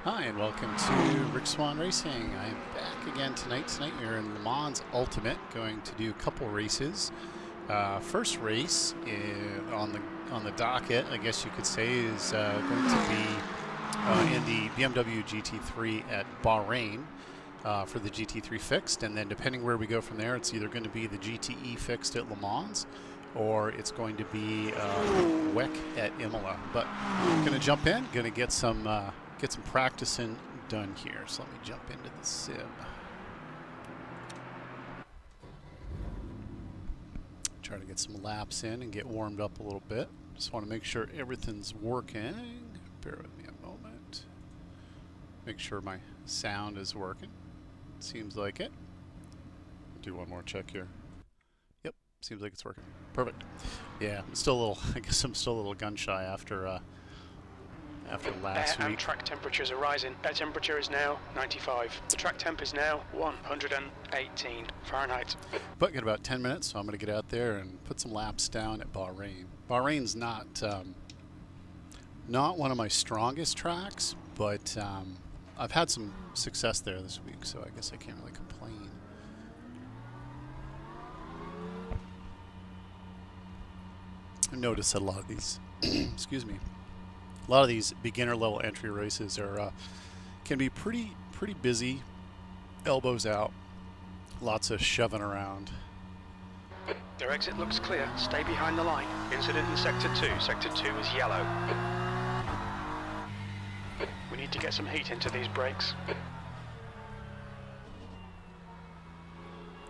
Hi and welcome to RickSwanRacing. I'm back again tonight. Tonight we're in LeMans Ultimate, going to do a couple races. First race on the docket, I guess you could say, is going to be in the BMW GT3 at Bahrain for the GT3 fixed, and then depending where we go from there, it's either going to be the GTE fixed at Le Mans, or it's going to be WEC at Imola. But I'm going to jump in, going to get some practicing done here. So let me jump into the sim. Try to get some laps in and get warmed up a little bit. Just want to make sure everything's working. Bear with me a moment. Make sure my sound is working. Seems like it. Do one more check here. Yep, seems like it's working. Perfect. Yeah, I'm still a little, I guess I'm still a little gun shy after last week. And track temperatures are rising. Air temperature is now 95. The track temp is now 118 Fahrenheit. But got about 10 minutes, so I'm going to get out there and put some laps down at Bahrain. Bahrain's not one of my strongest tracks, but I've had some success there this week, so I guess I can't really complain. I noticed that a lot of these, excuse me, a lot of these beginner level entry races are can be pretty busy, elbows out, lots of shoving around. Their exit looks clear. Stay behind the line. Incident in Sector 2. Sector 2 is yellow. We need to get some heat into these brakes.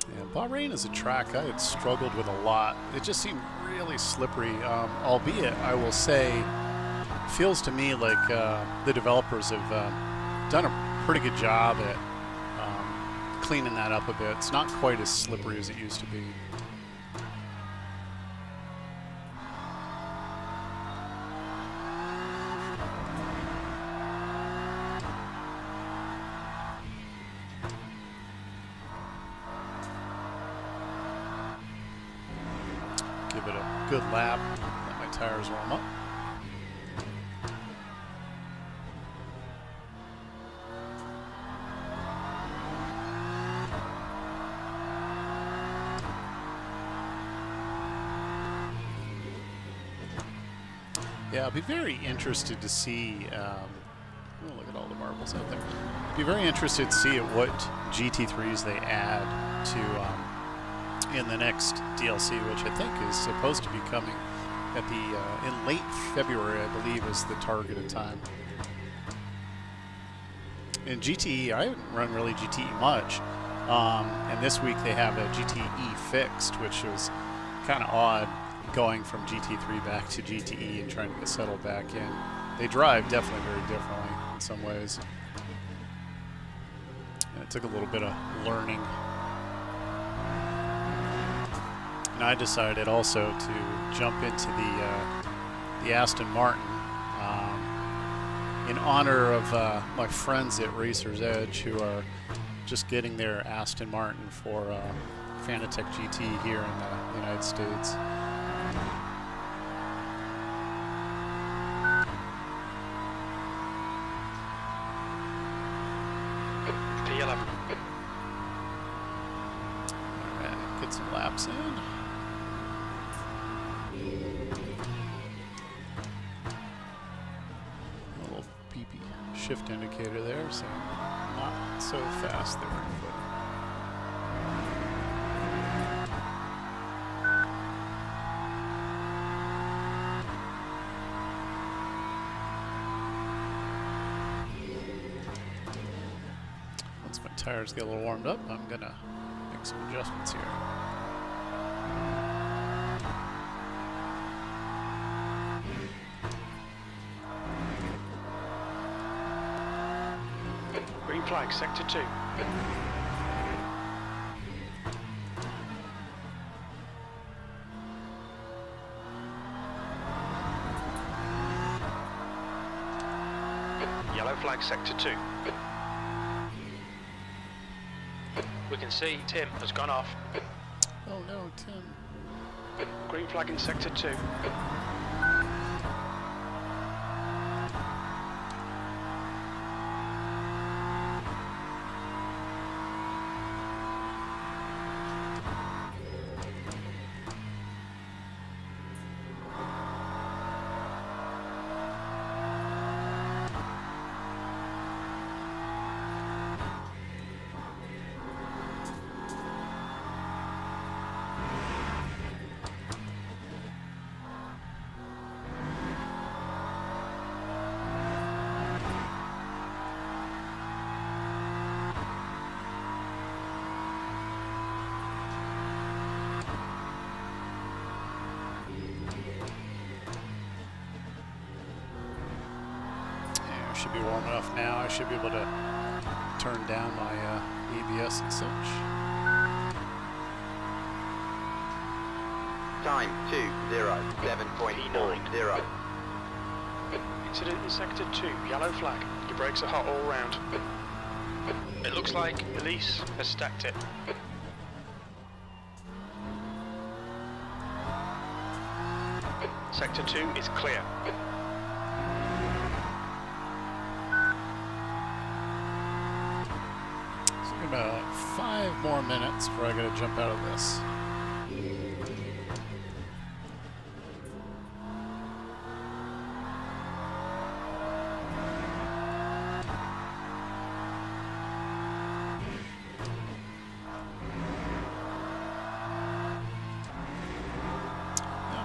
Yeah, Bahrain is a track I had struggled with a lot. It just seemed really slippery, albeit I will say, feels to me like the developers have done a pretty good job at cleaning that up a bit. It's not quite as slippery as it used to be. Give it a good lap, let my tires warm up. Yeah, I'll be very interested to see, oh, look at all the marbles out there. Be very interested to see what GT3s they add to in the next DLC, which I think is supposed to be coming at the in late February, I believe, is the targeted time. In GTE, I haven't run really GTE much, and this week they have a GTE fixed, which was kind of odd, going from GT3 back to GTE and trying to get settled back in. They drive definitely very differently in some ways. And it took a little bit of learning. And I decided also to jump into the Aston Martin in honor of my friends at Racer's Edge, who are just getting their Aston Martin for Fanatec GT here in the United States. P11. Alright, get some laps in. A little beepy shift indicator there, so not so fast there. But once my tires get a little warmed up, I'm gonna make some adjustments here. Green flag, Sector 2. Yellow flag, Sector 2. We can see Tim has gone off. Oh no, Tim. Green flag in Sector 2. should be warm enough now. I should be able to turn down my ABS and such. Time 2:07.40. Incident in Sector 2, yellow flag. Your brakes are hot all round. It looks like Elise has stacked it. Sector 2 is clear. So about 5 more minutes before I gotta jump out of this.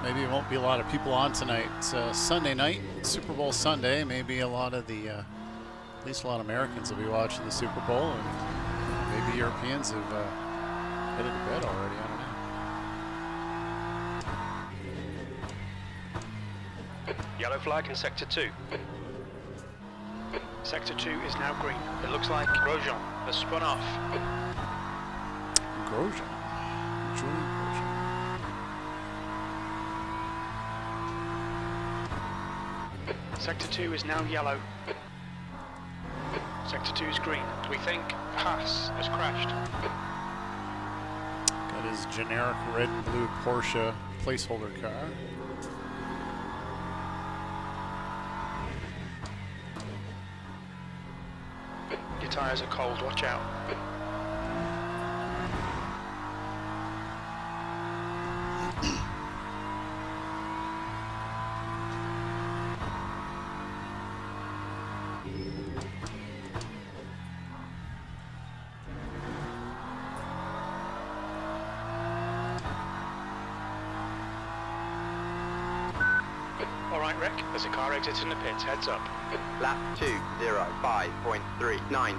Maybe it won't be a lot of people on tonight. It's Sunday night, Super Bowl Sunday. Maybe a lot of the, at least a lot of Americans will be watching the Super Bowl, and maybe Europeans have headed to bed already. I don't know. Yellow flag in Sector 2. Sector 2 is now green. It looks like Grosjean has spun off. Grosjean. Julian Grosjean. Sector 2 is now yellow. Sector 2 is green. We think Haas has crashed. Got his generic red and blue Porsche placeholder car. Your tyres are cold, watch out. Alright, Rick, there's a car exiting the pits, heads up. Lap 2:05.39.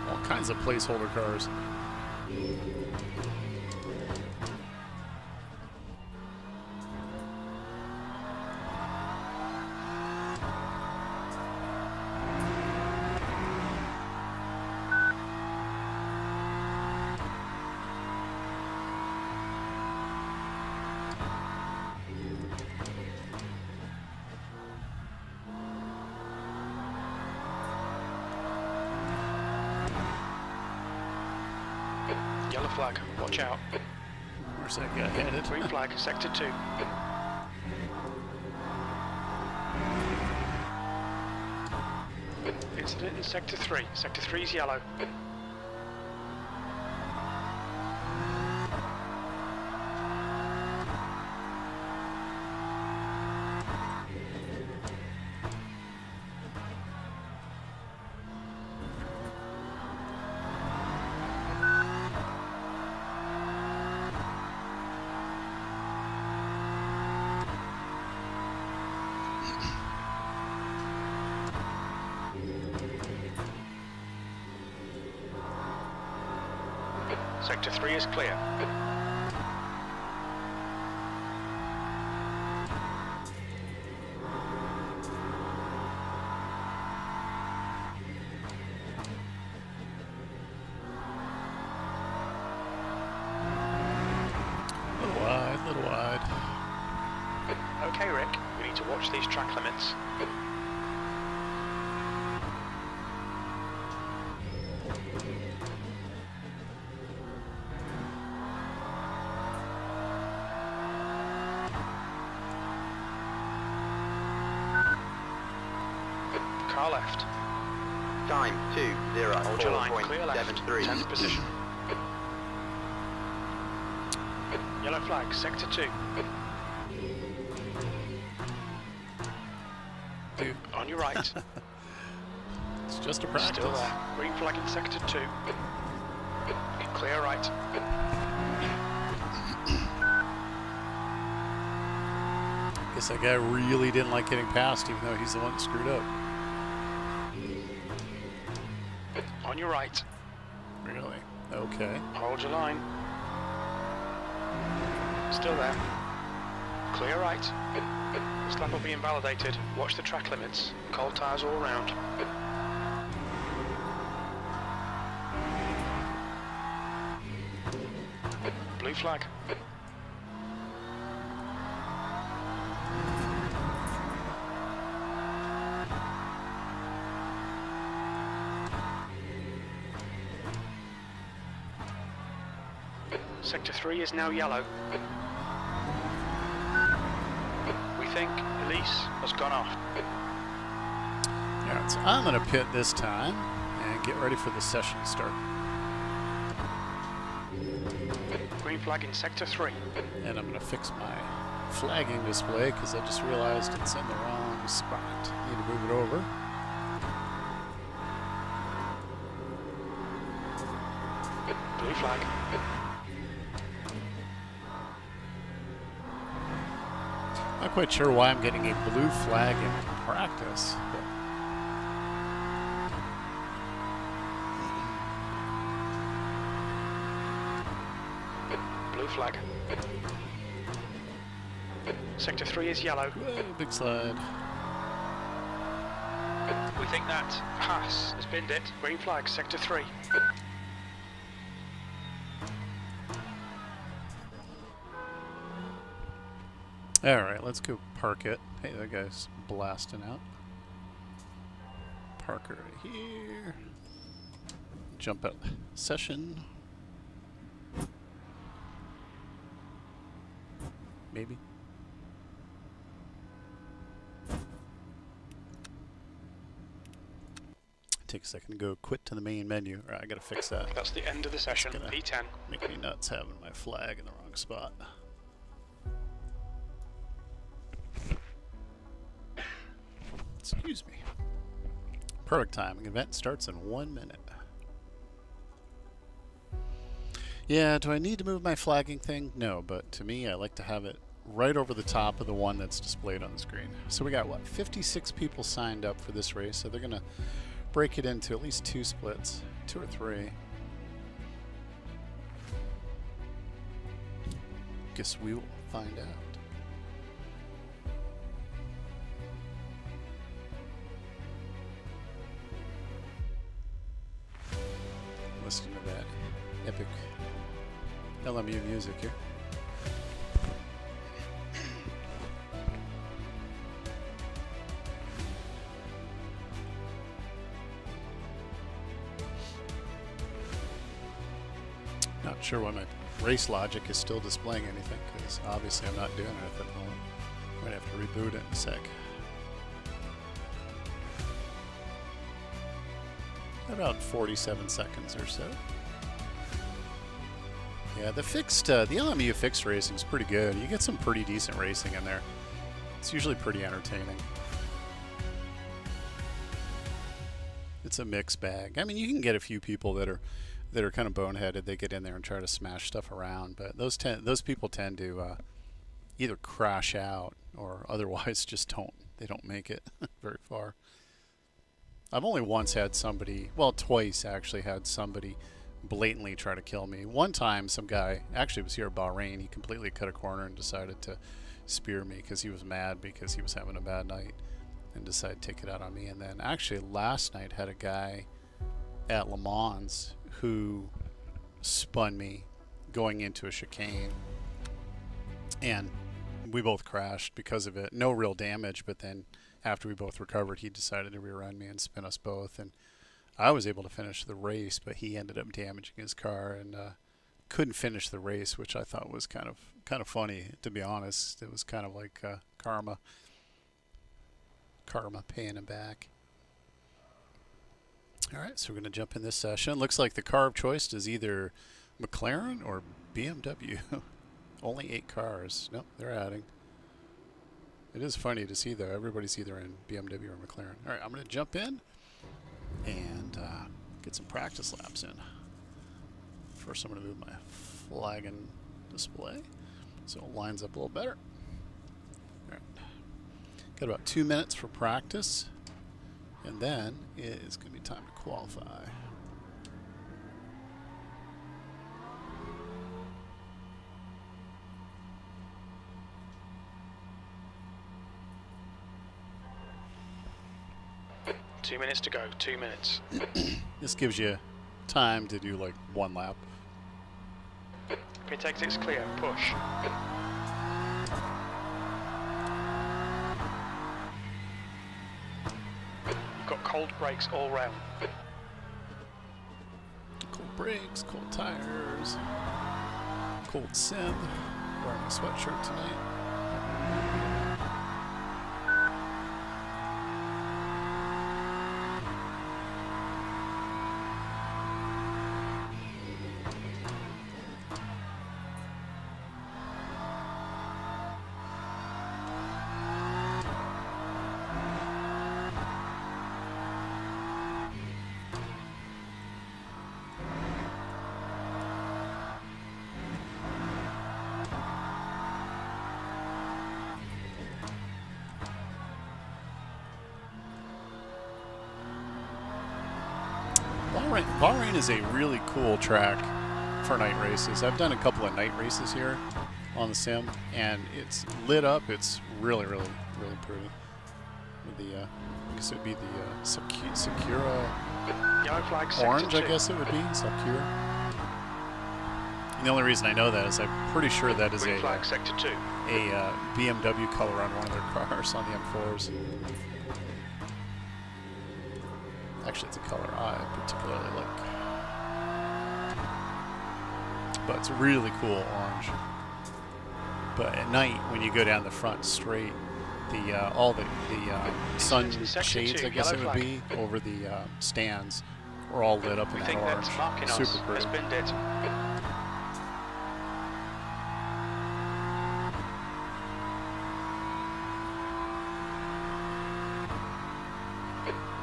All kinds of placeholder cars. Yellow flag, watch out. Where's that guy headed? Green flag, Sector 2. Incident in Sector 3. Sector 3 is yellow. Sector 3 is clear. Little wide. Okay, Rick, we need to watch these track limits. Car left. Time Hold your line, clear left, 2:04.73. 10th position. Yellow flag, Sector 2. Dude, On your right. it's just a practice. Still there. Green flag in Sector 2. Clear right. Guess that guy really didn't like getting past, even though he's the one that screwed up. On your right. Really? Okay. Hold your line. Still there. Clear right. This lap will be invalidated. Watch the track limits. Cold tyres all round. Blue flag. Sector 3 is now yellow. We think Elise has gone off. Alright, so I'm going to pit this time and get ready for the session to start. Green flag in Sector 3. And I'm going to fix my flagging display because I just realized it's in the wrong spot. Need to move it over. Blue flag. Not quite sure why I'm getting a blue flag in practice. Blue flag. Sector 3 is yellow. Whoa, big slide. We think that Haas has binned it. Green flag, Sector 3. Alright, let's go park it. Hey, that guy's blasting out. Park her right here. Jump out session. Maybe. Take a second to go quit to the main menu. Alright, I gotta fix that. That's the end of the session. P10. Make me nuts having my flag in the wrong spot. Excuse me. Perfect timing. Event starts in 1 minute. Yeah, do I need to move my flagging thing? No, but to me, I like to have it right over the top of the one that's displayed on the screen. So we got, what, 56 people signed up for this race, so they're going to break it into at least 2 splits, 2 or 3. Guess we will find out. Listen to that epic LMU music here. Not sure why my race logic is still displaying anything, because obviously I'm not doing it at the moment. Might have to reboot it in a sec. About 47 seconds or so. Yeah, the LMU fixed racing is pretty good. You get some pretty decent racing in there. It's usually pretty entertaining. It's a mixed bag. I mean, you can get a few people that are kind of boneheaded. They get in there and try to smash stuff around, but those people tend to either crash out or otherwise just don't make it very far. I've only once had somebody, well, twice actually had somebody blatantly try to kill me. One time, some guy, actually it was here at Bahrain, he completely cut a corner and decided to spear me because he was mad because he was having a bad night and decided to take it out on me. And then actually last night had a guy at LeMans who spun me going into a chicane. And we both crashed because of it. No real damage, but then after we both recovered, he decided to rerun me and spin us both. And I was able to finish the race, but he ended up damaging his car and couldn't finish the race, which I thought was kind of funny, to be honest. It was kind of like karma paying him back. All right, so we're going to jump in this session. Looks like the car of choice is either McLaren or BMW. Only 8 cars. Nope, they're adding. It is funny to see, though. Everybody's either in BMW or McLaren. All right, I'm going to jump in and get some practice laps in. First, I'm going to move my flag and display so it lines up a little better. All right. Got about 2 minutes for practice, and then it is going to be time to qualify. 2 minutes to go, 2 minutes. This gives you time to do like 1 lap. Pit exit's clear, push. You've got cold brakes all round. Cold brakes, cold tires, cold sim. Wearing a sweatshirt tonight. Bahrain is a really cool track for night races. I've done a couple of night races here on the sim, and it's lit up. It's really, really, really pretty. With the, I guess it would be the Sakura orange, I guess it would be, Sakura. And the only reason I know that is I'm pretty sure that is a BMW color on one of their cars on the M4s. Actually, it's a color I particularly like. But it's a really cool orange. But at night, when you go down the front straight, the all the sun shades, I guess it would be, over the stands were all lit up in that orange. Super pretty.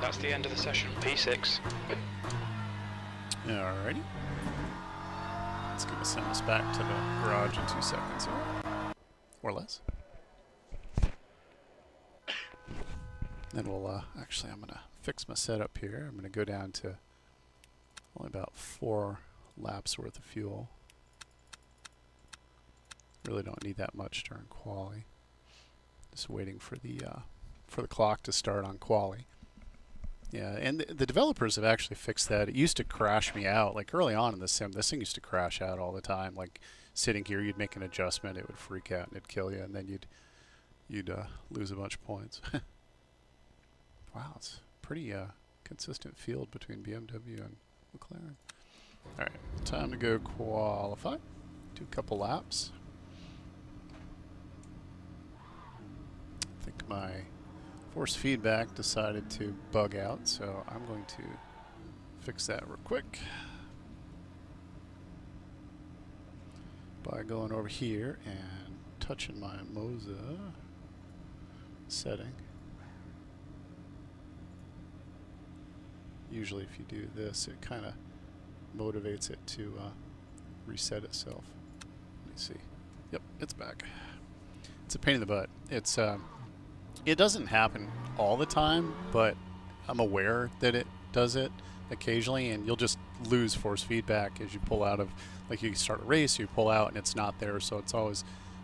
That's the end of the session. P6. Alrighty. Let's give send us back to the garage in 2 seconds, or less. Then we'll actually, I'm gonna fix my setup here. I'm gonna go down to only about 4 laps worth of fuel. Really don't need that much during quali. Just waiting for the clock to start on quali. Yeah, and the developers have actually fixed that. It used to crash me out. Like early on in the sim, this thing used to crash out all the time. Like sitting here, you'd make an adjustment, it would freak out and it'd kill you, and then you'd lose a bunch of points. Wow, it's pretty consistent field between BMW and McLaren. All right, time to go qualify. Do a couple laps. I think my force feedback decided to bug out, so I'm going to fix that real quick by going over here and touching my MOZA setting. Usually if you do this, it kind of motivates it to reset itself. Let me see. Yep, it's back. It's a pain in the butt. It's it doesn't happen all the time, but I'm aware that it does it occasionally, and you'll just lose force feedback as you pull out of, like you start a race, you pull out and it's not there, so it's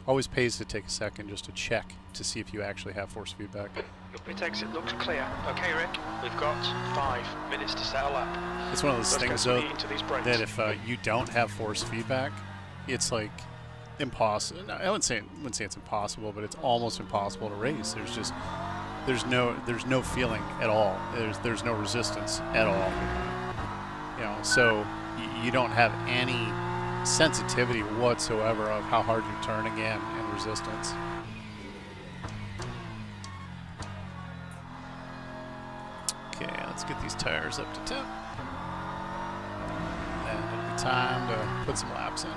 always pays to take a second just to check to see if you actually have force feedback. Your pit exit looks clear. Okay, Rick, we've got 5 minutes to set a lap. It's one of those things though that if you don't have force feedback, it's like impossible. I wouldn't say it's impossible, but it's almost impossible to race. There's no feeling at all. There's no resistance at all. You know, so you don't have any sensitivity whatsoever of how hard you're turning in and resistance. Okay, let's get these tires up to temp, and it'll be time to put some laps in.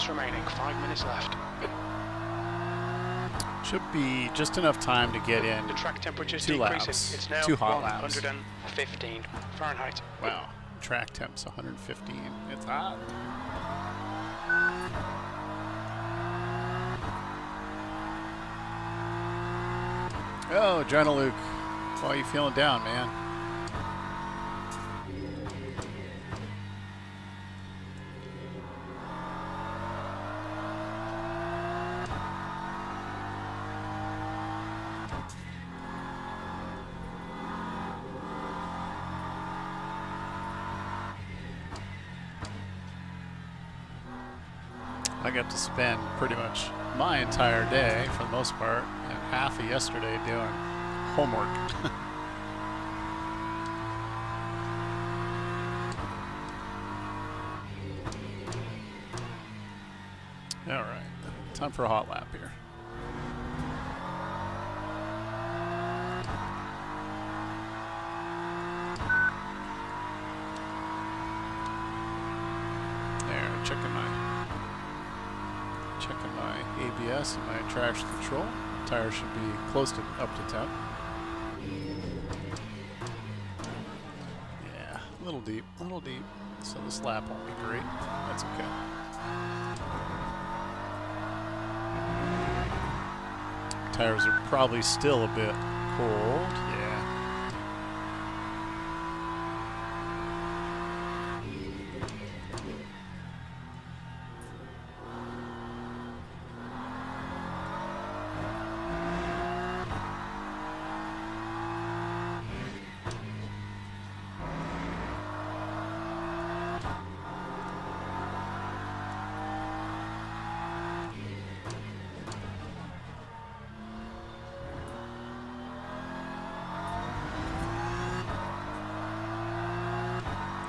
Remaining, 5 minutes left. Should be just enough time to get in. The track temperature's 2 decreasing. laps. It's now 2 hot laps. 115 Fahrenheit. Wow, track temp's 115. It's hot. Oh, Jenna Luke. Why are you feeling down, man? I got to spend pretty much my entire day, for the most part, and half of yesterday doing homework. All right, time for a hot lap here. There, checking my ABS and my traction control. Tires should be close to up to temp. Yeah, a little deep, so this lap won't be great. That's okay. Tires are probably still a bit cold. Yeah.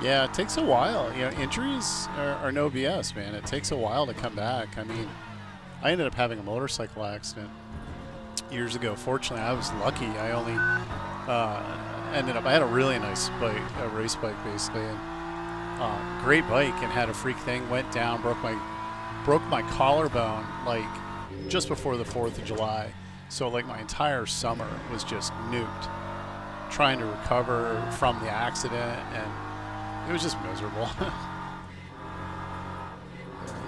Yeah, it takes a while. You know, injuries are no BS, man. It takes a while to come back. I mean, I ended up having a motorcycle accident years ago. Fortunately, I was lucky. I only I had a really nice bike, a race bike basically, and great bike, and had a freak thing. Went down, broke my collarbone like just before the 4th of July. So like my entire summer was just nuked, trying to recover from the accident, and it was just miserable.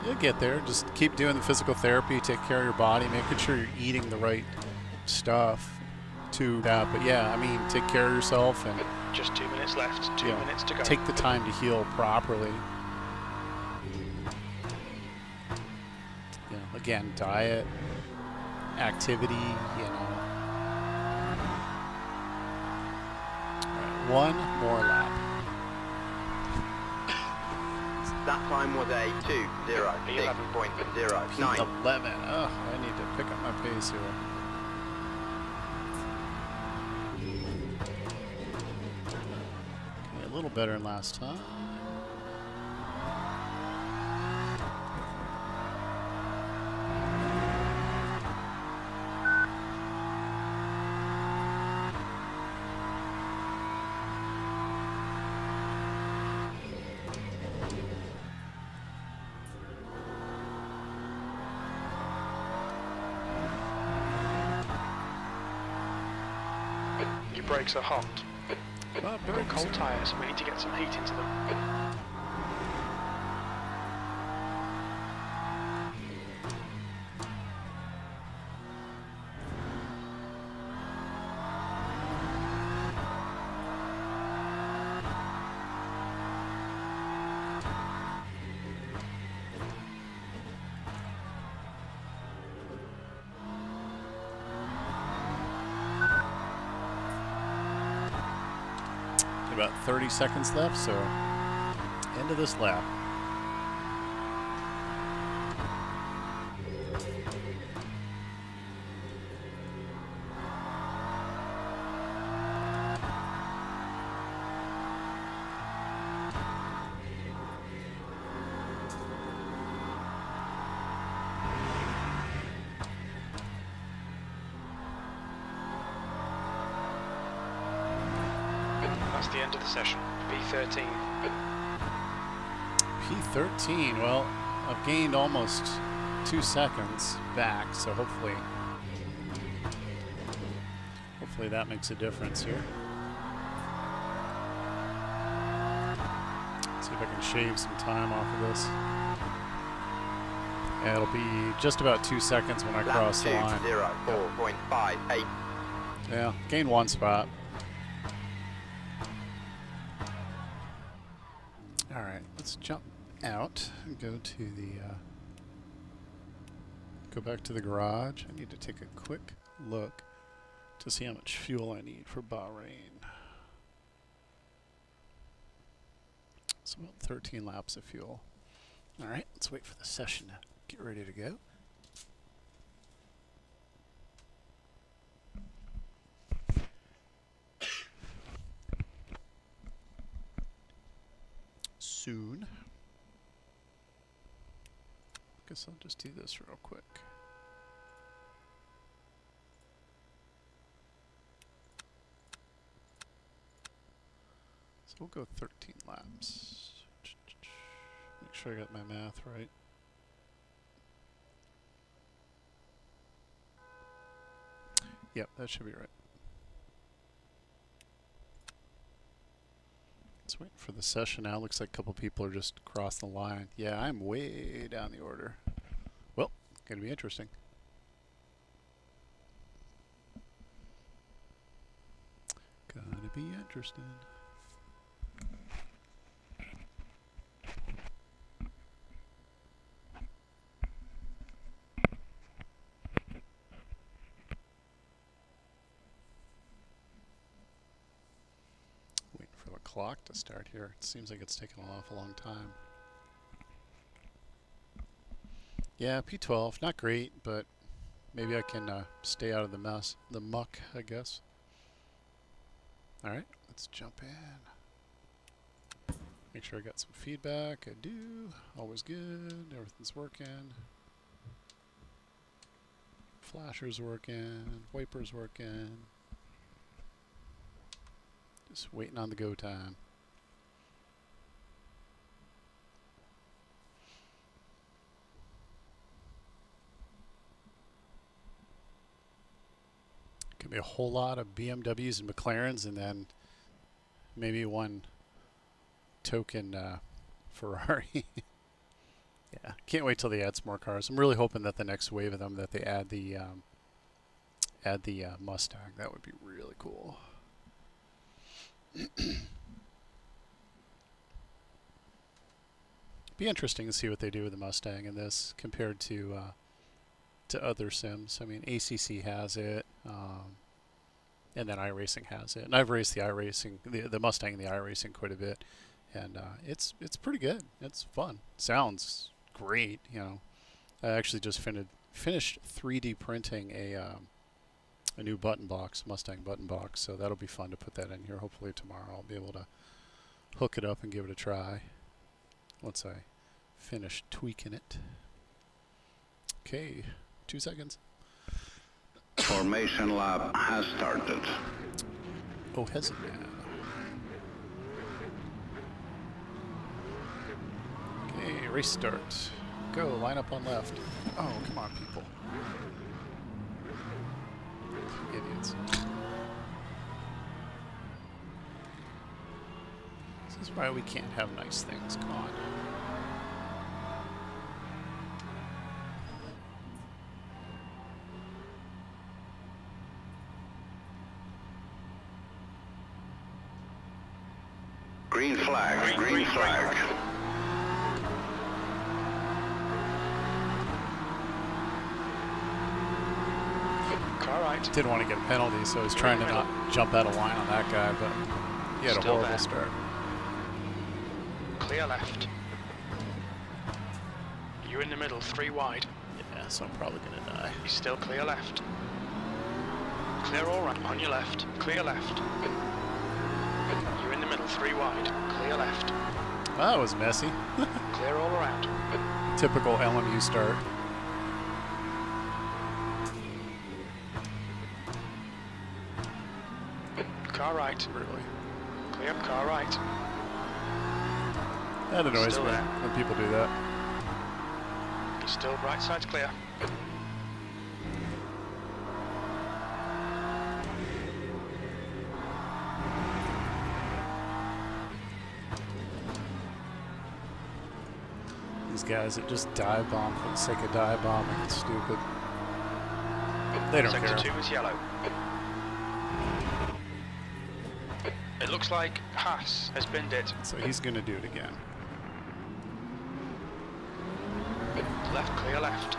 You'll get there. Just keep doing the physical therapy, take care of your body, making sure you're eating the right stuff to that. But yeah, I mean, take care of yourself, and just 2 minutes left, 2 minutes to go. Take the time to heal properly. You know, again, diet, activity, you know. All right, one more lap. That time was a 2:06.09. 11. Oh, I need to pick up my pace here. Okay, a little better than last time. Your brakes are hot. Well, We've got cold tyres, we need to get some heat into them. About 30 seconds left, so end of this lap. That's the end of the session. P13. P13, well, I've gained almost 2 seconds back, so hopefully that makes a difference here. Let's see if I can shave some time off of this. Yeah, it'll be just about 2 seconds when I cross the line. 4.58. Yeah, gained 1 spot. let's jump out and go to the go back to the garage. I need to take a quick look to see how much fuel I need for Bahrain. It's about 13 laps of fuel. All right, let's wait for the session to get ready to go. Soon. Guess I'll just do this real quick. So we'll go 13 laps. Make sure I got my math right. Yep, that should be right. Let's wait for the session now. Looks like a couple people are just crossing the line. Yeah, I'm way down the order. Well, gonna be interesting. Gonna be interesting. Clock to start here. It seems like it's taken an awful long time. Yeah, P12, not great, but maybe I can stay out of the muck, I guess. Alright, let's jump in. Make sure I got some feedback. I do. Always good. Everything's working. Flasher's working. Wipers working. Just waiting on the go time. Could be a whole lot of BMWs and McLarens, and then maybe one token Ferrari. Yeah, can't wait till they add some more cars. I'm really hoping that the next wave of them that they add the Mustang. That would be really cool. Be interesting to see what they do with the Mustang in this compared to other sims. I mean, ACC has it, and then iRacing has it. And I've raced the iRacing, the Mustang and the iRacing quite a bit, and it's pretty good. It's fun. Sounds great. You know, I actually just finished 3D printing a new button box, Mustang button box, so that'll be fun to put that in here. Hopefully tomorrow I'll be able to hook it up and give it a try once I finish tweaking it. Okay, 2 seconds. Formation lap has started. Oh, has it now? Okay, race start. Go, line up on left. Oh, come on, people. Idiots. This is why we can't have nice things. Come on. Green flag, green flag. Right. Didn't want to get a penalty, so I was trying to not jump out of line on that guy, but he had a horrible start. Clear left. You in the middle, 3 wide. Yeah, so I'm probably going to die. You're still clear left. Clear all right, on your left. Clear left. You're in the middle, 3 wide. Clear left. That was messy. Clear all around. Typical LMU start. Car right. Really? Clear, car right. That annoys Still me there. when people do that. You're still right side's clear. These guys that just dive bomb for the sake of dive bombing, it's stupid. They don't Sector care. 2 is yellow. It looks like Haas has binned it. So he's going to do it again. Left, clear left.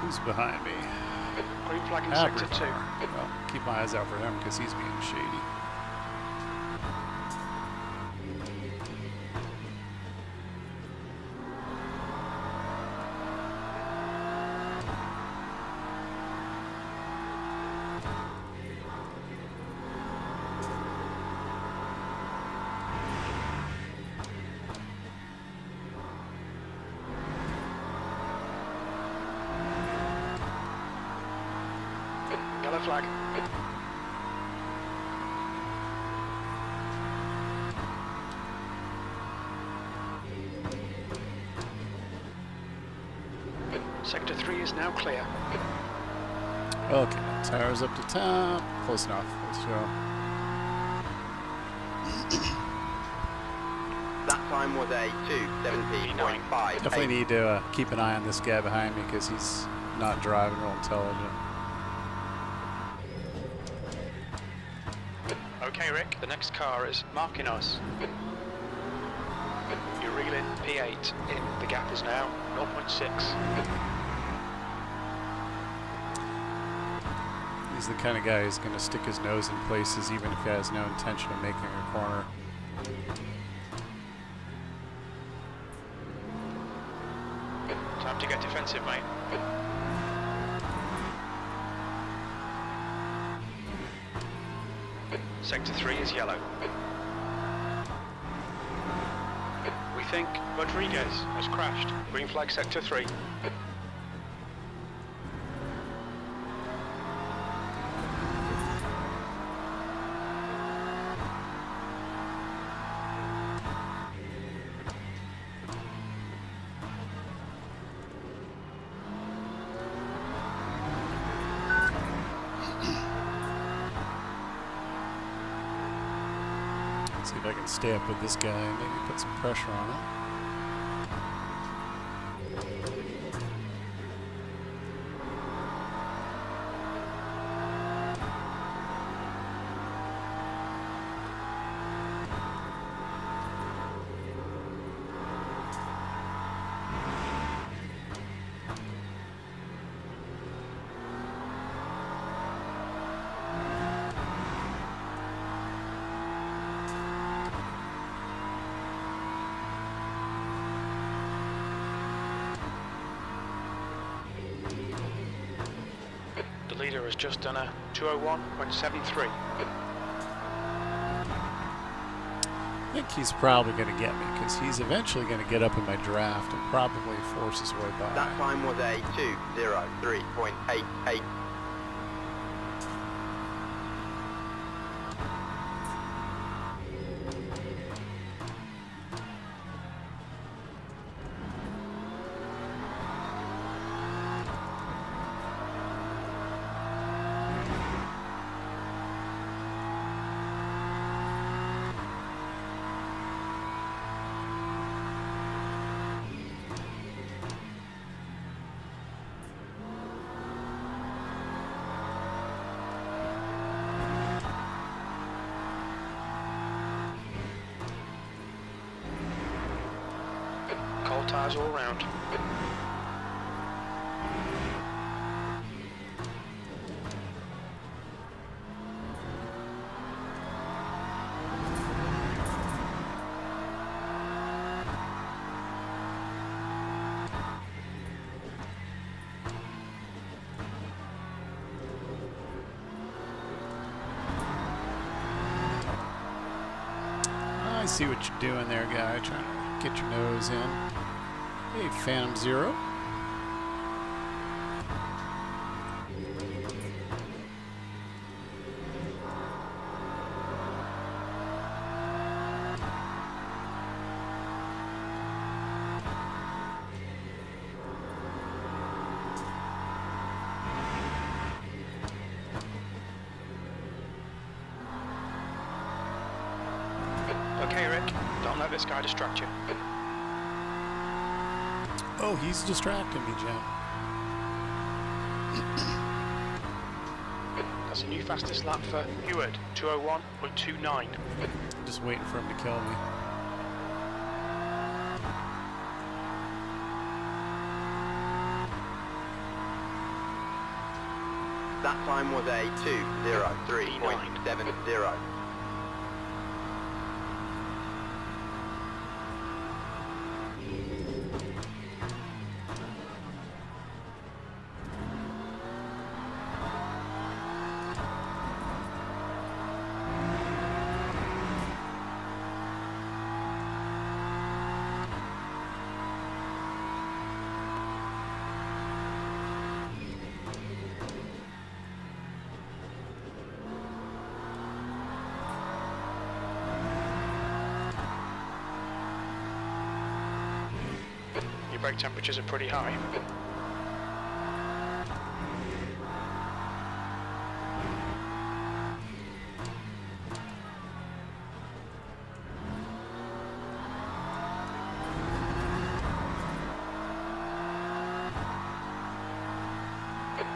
Who's behind me? Green flag in sector 2. Well, keep my eyes out for him because he's being shady. Yellow flag. Sector 3 is now clear. Okay, tires up to top. Close enough. Let's go. That time was a 2:17.5. Definitely need to keep an eye on this guy behind me because he's not driving real intelligent. Okay, Rick, the next car is marking us. You're reeling P8 in. The gap is now 0.6. He's the kind of guy who's going to stick his nose in places even if he has no intention of making a corner. Time to get defensive, mate. Sector 3 is yellow. We think Rodriguez has crashed. Green flag sector 3. See if I can stay up with this guy and maybe put some pressure on him. The leader has just done a 201.73. I think he's probably going to get me because he's eventually going to get up in my draft and probably force his way by. That time was a 2:03.88. Cold tyres all round. I see what you're doing there, guy. Trying to get your nose in. Hey, Phantom Zero. Okay, Rick, don't let this guy distract you. Oh, he's distracting me, Jim. That's a new fastest lap for Heward, 201.29. I'm just waiting for him to kill me. That time was a 2:03.70. Brake temperatures are pretty high.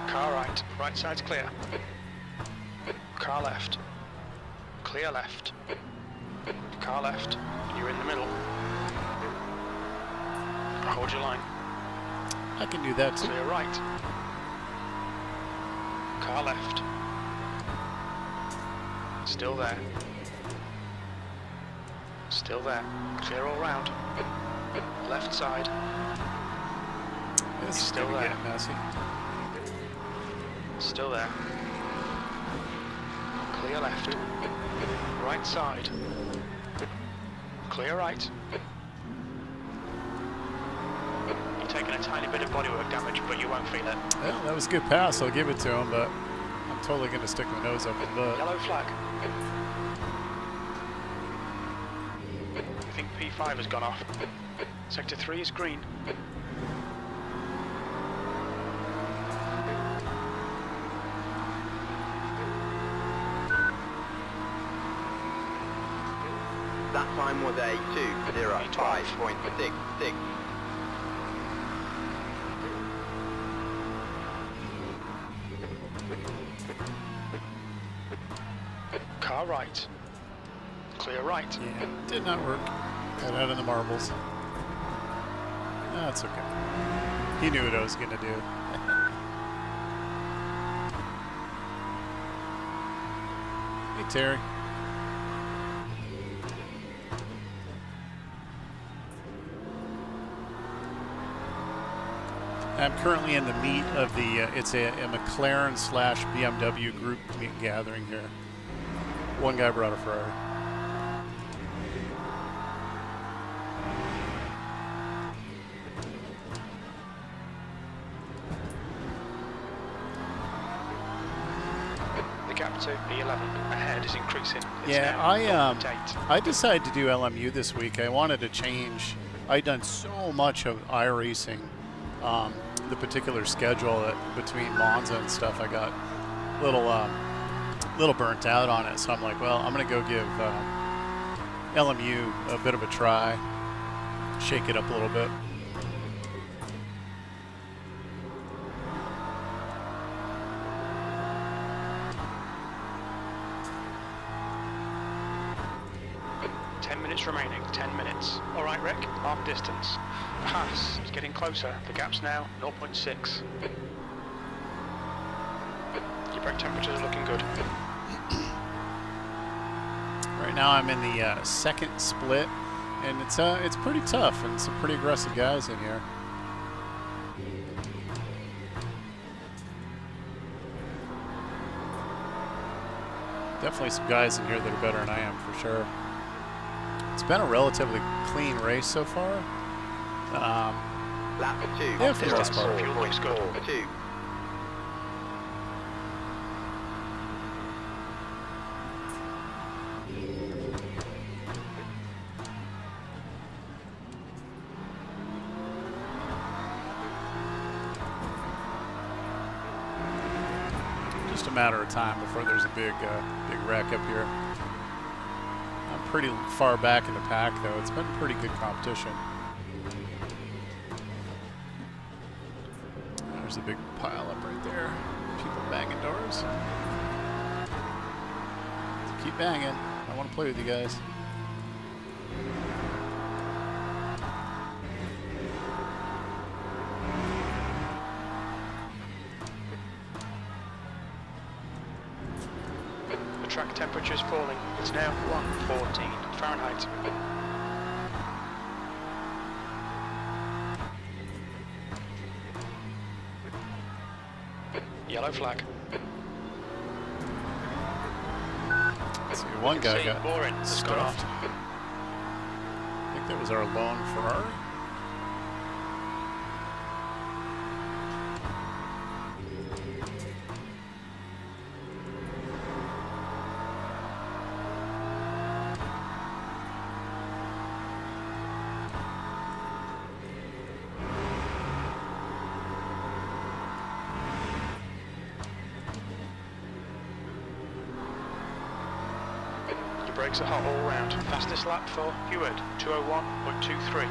Car right, right side's clear. Car left, clear left. Car left, you're in the middle. Hold your line. I can do that too. Clear right. Car left. Still there. Still there. Clear all round. Left side. This is Still gonna there. get messy. Still there. Clear left. Right side. Clear right. Taking a tiny bit of bodywork damage, but you won't feel it. Well, that was a good pass. I'll give it to him, but I'm totally going to stick my nose up his butt. Yellow flag. I think P5 has gone off. Sector 3 is green. That time was a 2:05.66. Car right. Clear right. Yeah, did not work. Got out of the marbles. That's okay. He knew what I was going to do. Hey, Terry. I'm currently in the meet of the, it's a McLaren / BMW group meet gathering here. One guy brought a Ferrari. The gap to P11 ahead is increasing. It's Yeah, now 0.8. I decided to do LMU this week. I wanted to change. I'd done so much of iRacing, the particular schedule that between Monza and stuff, I got a little burnt out on it. So I'm like, well, I'm going to go give LMU a bit of a try, shake it up a little bit. Remaining 10 minutes. All right, Rick, half distance. Pass is getting closer. The gap's now 0.6. Your brake temperatures are looking good. Right now I'm in the second split, and it's pretty tough, and some pretty aggressive guys in here. Definitely some guys in here that are better than I am, for sure. It's been a relatively clean race so far. Lap 2. Yeah, for the most part. Fuel looks good. 2. Just a matter of time before there's a big wreck up here. I'm pretty far back in the pack, though. It's been pretty good competition. There's a big pile up right there. People banging doors. Keep banging. I want to play with you guys. track temperature's falling. It's now 114 Fahrenheit. Yellow flag. Let's see, one guy got boring. It's gone off. stuffed. I think that was our lone Ferrari. Brakes are hot all round. Fastest lap for Heward, 201.23.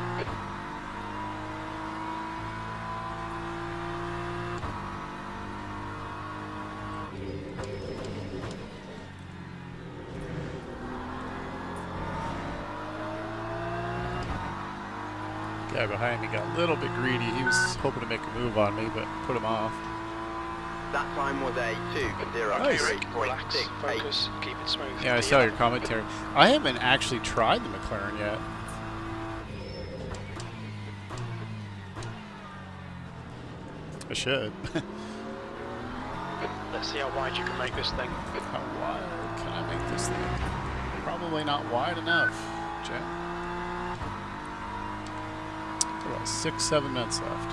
Guy behind me got a little bit greedy. He was hoping to make a move on me, but put him off. That time was a Nice. 2:03.68. Focus, keep it smooth. Yeah, I saw your commentary. I haven't actually tried the McLaren yet. I should. Let's see how wide you can make this thing. How wide can I make this thing? Probably not wide enough, Jen. About 6-7 minutes left.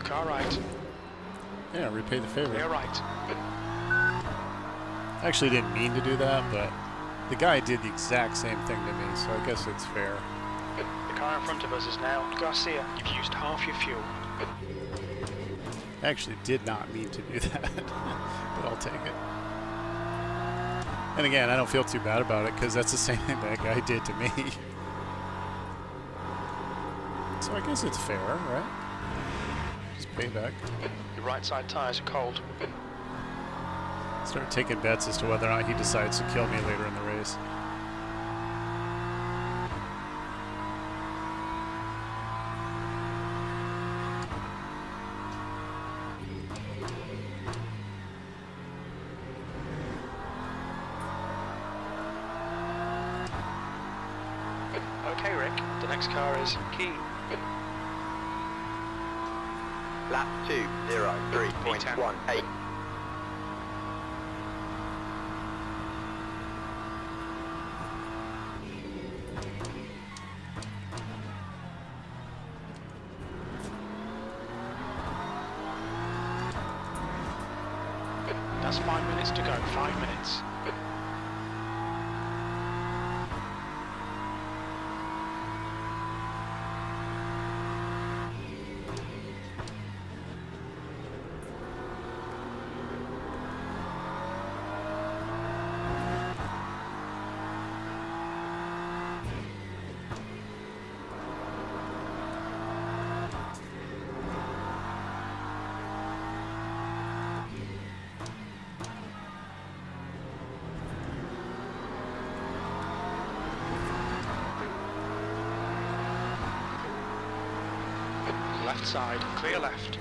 Car right. Yeah, repay the favor. Clear right. I actually didn't mean to do that, but the guy did the exact same thing to me, so I guess it's fair. The car in front of us is now Garcia. You've used half your fuel. I actually did not mean to do that, but I'll take it. And again, I don't feel too bad about it because that's the same thing that guy did to me. So I guess it's fair, right? Just payback. Your right side tyres are cold. Start taking bets as to whether or not he decides to kill me later in the race. Okay, Rick, the next car is Key. Lap 2:03.18. That's 5 minutes to go, 5 minutes. Left side, clear left.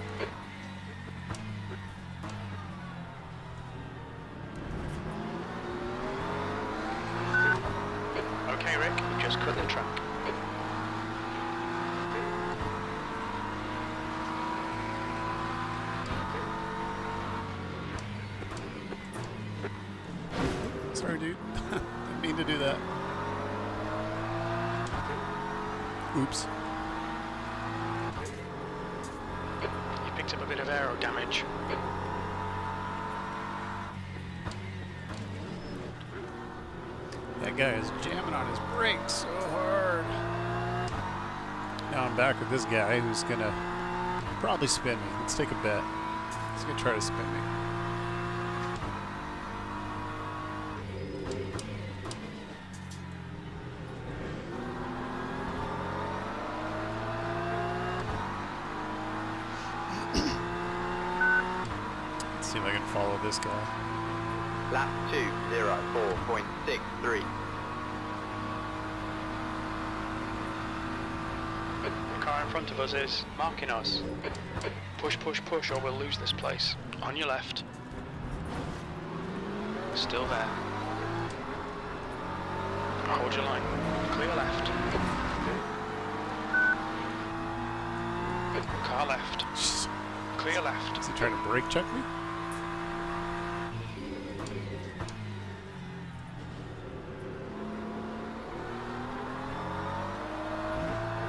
Okay, Rick, you just cut the track. Sorry, dude. Didn't mean to do that. Oops. You picked up a bit of aero damage. That guy is jamming on his brakes so hard. Now I'm back with this guy who's gonna Probably spin me. Let's take a bet. He's going to try to spin me. Let's see if I can follow this guy. Lap 204.63. The car in front of us is marking us. Push, push, push, or we'll lose this place. On your left. Still there. Hold your line. Clear left. Car left. Clear left. Is he trying to brake check me?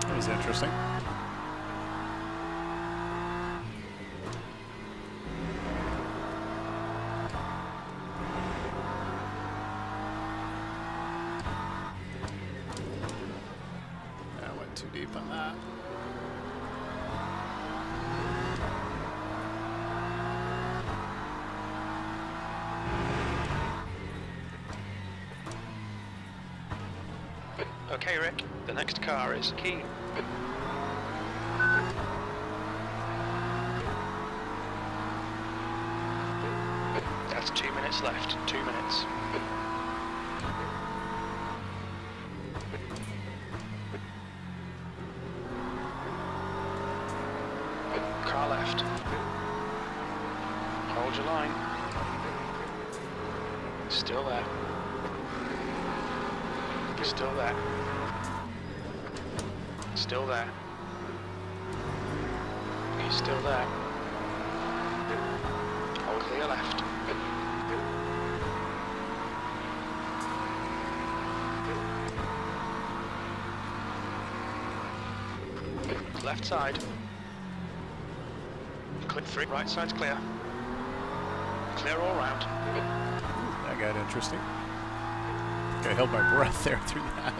That was interesting. I went too deep on that. Okay, Rick. The next car is key. That's 2 minutes left. 2 minutes. Car left. Hold your line. Still there. Still there. Still there. He's still there. Hold clear left. Left side. Clip 3. Right side's clear. Clear all round. That got interesting. I held my breath there through that.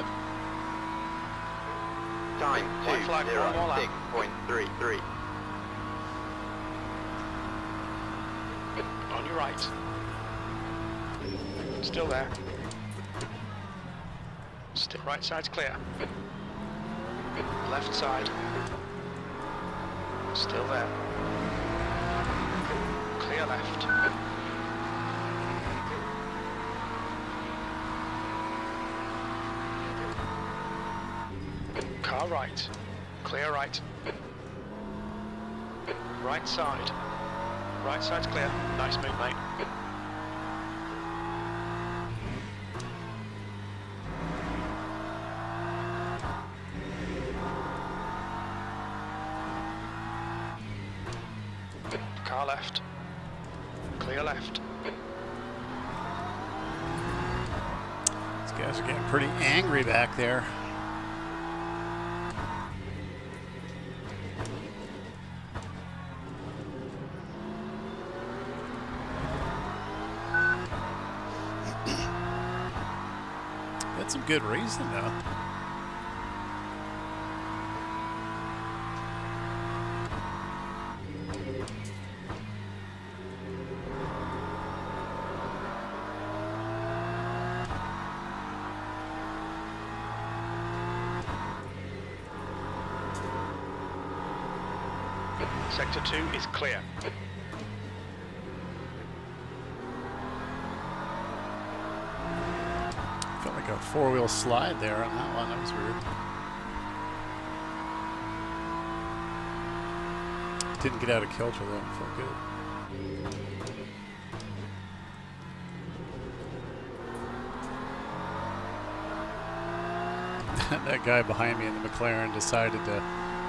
Time White flag, one more lap. 206.33. On your right. Still there. Still right side's clear. Left side. Still there. Clear left. Car right. Clear right. Right side. Right side's clear. Nice move, mate. Car left. Clear left. These guys are getting pretty angry back there. That's some good racing, though. Sector 2 is clear. Felt like a four-wheel slide there on that one. That was weird. Didn't get out of kilter though. Felt good. That guy behind me in the McLaren decided to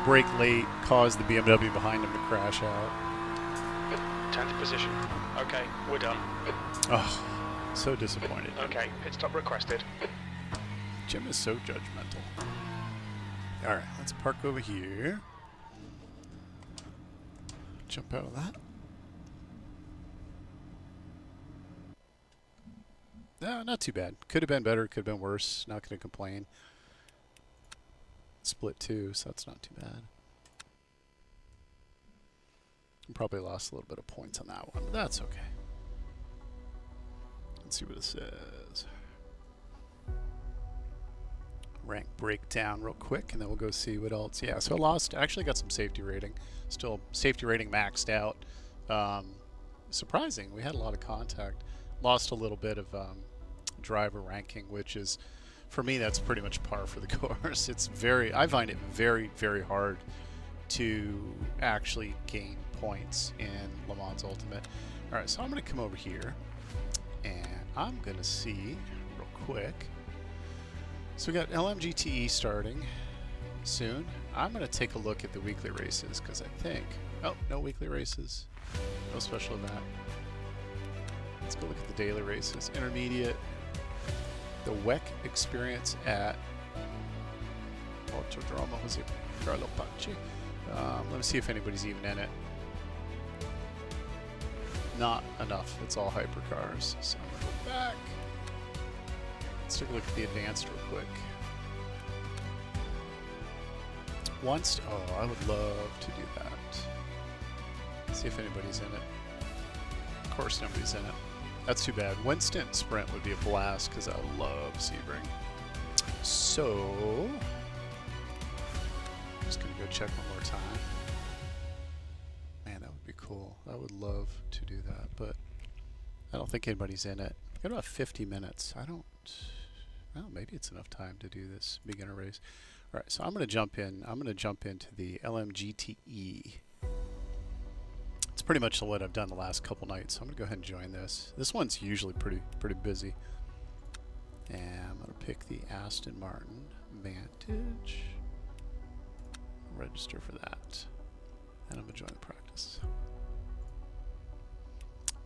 brake late, caused the BMW behind him to crash out. 10th position. Okay, we're done. Oh, so disappointed. Okay, pit stop requested. Jim is so judgmental. All right, let's park over here. Jump out of that. No, not too bad. Could have been better, could have been worse. Not going to complain. Split 2, so that's not too bad. Probably lost a little bit of points on that one, but that's okay. Let's see what it says. Rank breakdown real quick, and then we'll go see what else. Yeah, so I lost. Actually got some safety rating. Still safety rating maxed out. Surprising. We had a lot of contact. Lost a little bit of driver ranking, which is, for me, that's pretty much par for the course. It's very, I find it very, very hard to actually gain points in Le Mans Ultimate. All right, so I'm going to come over here, and I'm going to see real quick. So we got LMGTE starting soon. I'm going to take a look at the weekly races because I think, oh, no weekly races, no special event. Let's go look at the daily races. Intermediate, the WEC experience at Autodromo Jose Carlo Paci. Let me see if anybody's even in it. Not enough. It's all hypercars. So I'm going to go back. Let's take a look at the advanced real quick. Oh, I would love to do that. See if anybody's in it. Of course nobody's in it. That's too bad. Winston Sprint would be a blast because I love Sebring. So, I'm just going to go check one more time. Man, that would be cool. I would love to do that, but I don't think anybody's in it. I've got about 50 minutes. Well, maybe it's enough time to do this beginner race. All right, so I'm going to jump in. I'm going to jump into the LMGTE. It's pretty much what I've done the last couple nights. So I'm going to go ahead and join this. This one's usually pretty busy. And I'm going to pick the Aston Martin Vantage. Register for that. And I'm going to join the practice.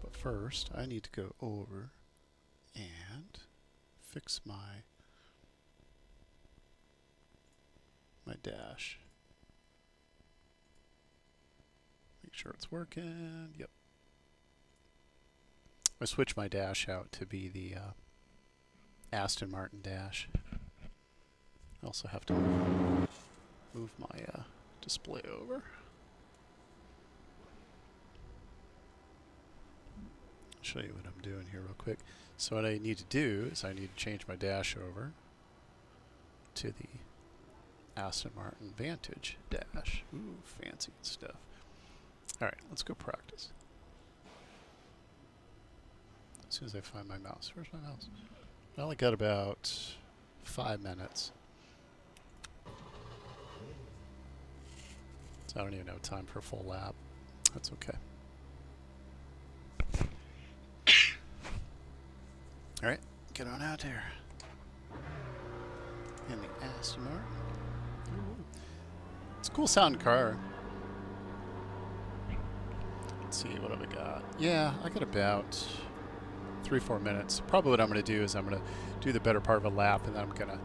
But first, I need to go over and fix my dash. Make sure it's working. Yep. I switched my dash out to be the Aston Martin dash. I also have to move my display over. I'll show you what I'm doing here real quick. So what I need to do is I need to change my dash over to the Aston Martin Vantage dash. Ooh, fancy stuff. All right, let's go practice. As soon as I find my mouse. Where's my mouse? I only got about 5 minutes. So I don't even have time for a full lap. That's okay. All right, get on out there. In the Aston Martin. Ooh. It's a cool sounding car. Let's see, what have I got? Yeah, I got about 3-4 minutes. Probably what I'm going to do is I'm going to do the better part of a lap, and then I'm going to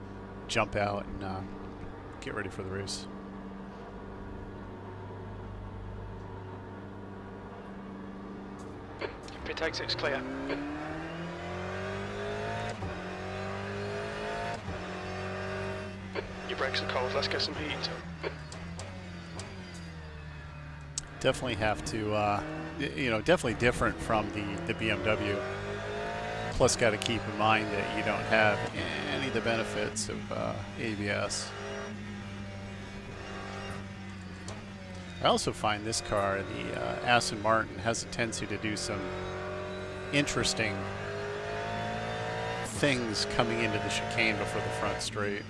jump out and get ready for the race. Pit exit's clear. Your brakes are cold, let's get some heat. Definitely have to, definitely different from the BMW. Plus, got to keep in mind that you don't have any of the benefits of ABS. I also find this car, the Aston Martin, has a tendency to do some interesting things coming into the chicane before the front straight.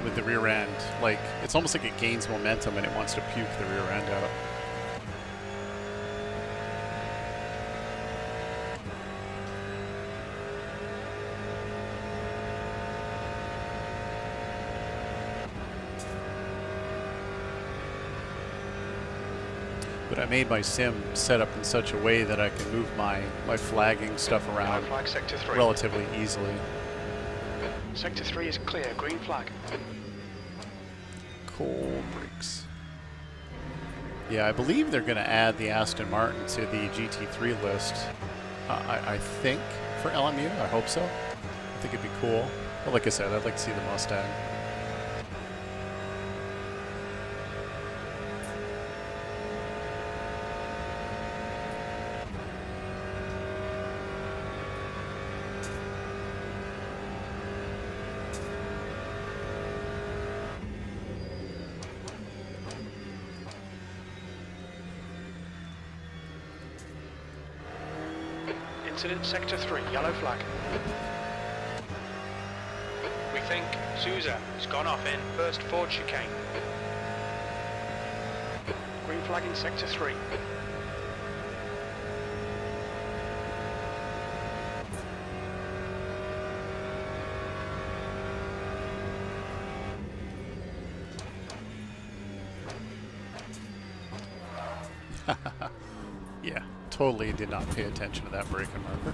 With the rear end, like, it's almost like it gains momentum and it wants to puke the rear end out. But I made my sim set up in such a way that I can move my flagging stuff around Flag sector 3. relatively easily. Sector 3 is clear, green flag. Cold brakes. Yeah, I believe they're going to add the Aston Martin to the GT3 list. I think for LMU. I hope so. I think it'd be cool. But like I said, I'd like to see the Mustang. incident, sector 3, yellow flag. We think Souza has gone off in first Ford chicane. Green flag in sector 3. Yeah, totally did not pay attention to that braking marker.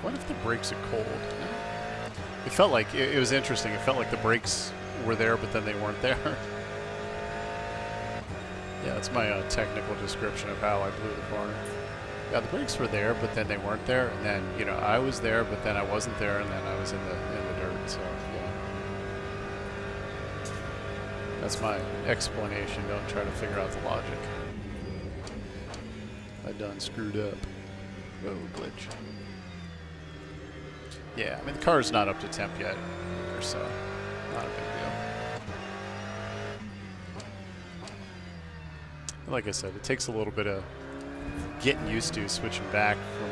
What if the brakes are cold? It felt like, it was interesting, it felt like the brakes were there, but then they weren't there. Yeah, that's my technical description of how I blew the corner. Yeah, the brakes were there, but then they weren't there, and then, you know, I was there, but then I wasn't there, and then I was in the dirt, so, yeah. That's my explanation. Don't try to figure out the logic. I done screwed up. Oh, glitch. Yeah, I mean, the car's not up to temp yet, or so. Not a big deal. And like I said, it takes a little bit of getting used to switching back from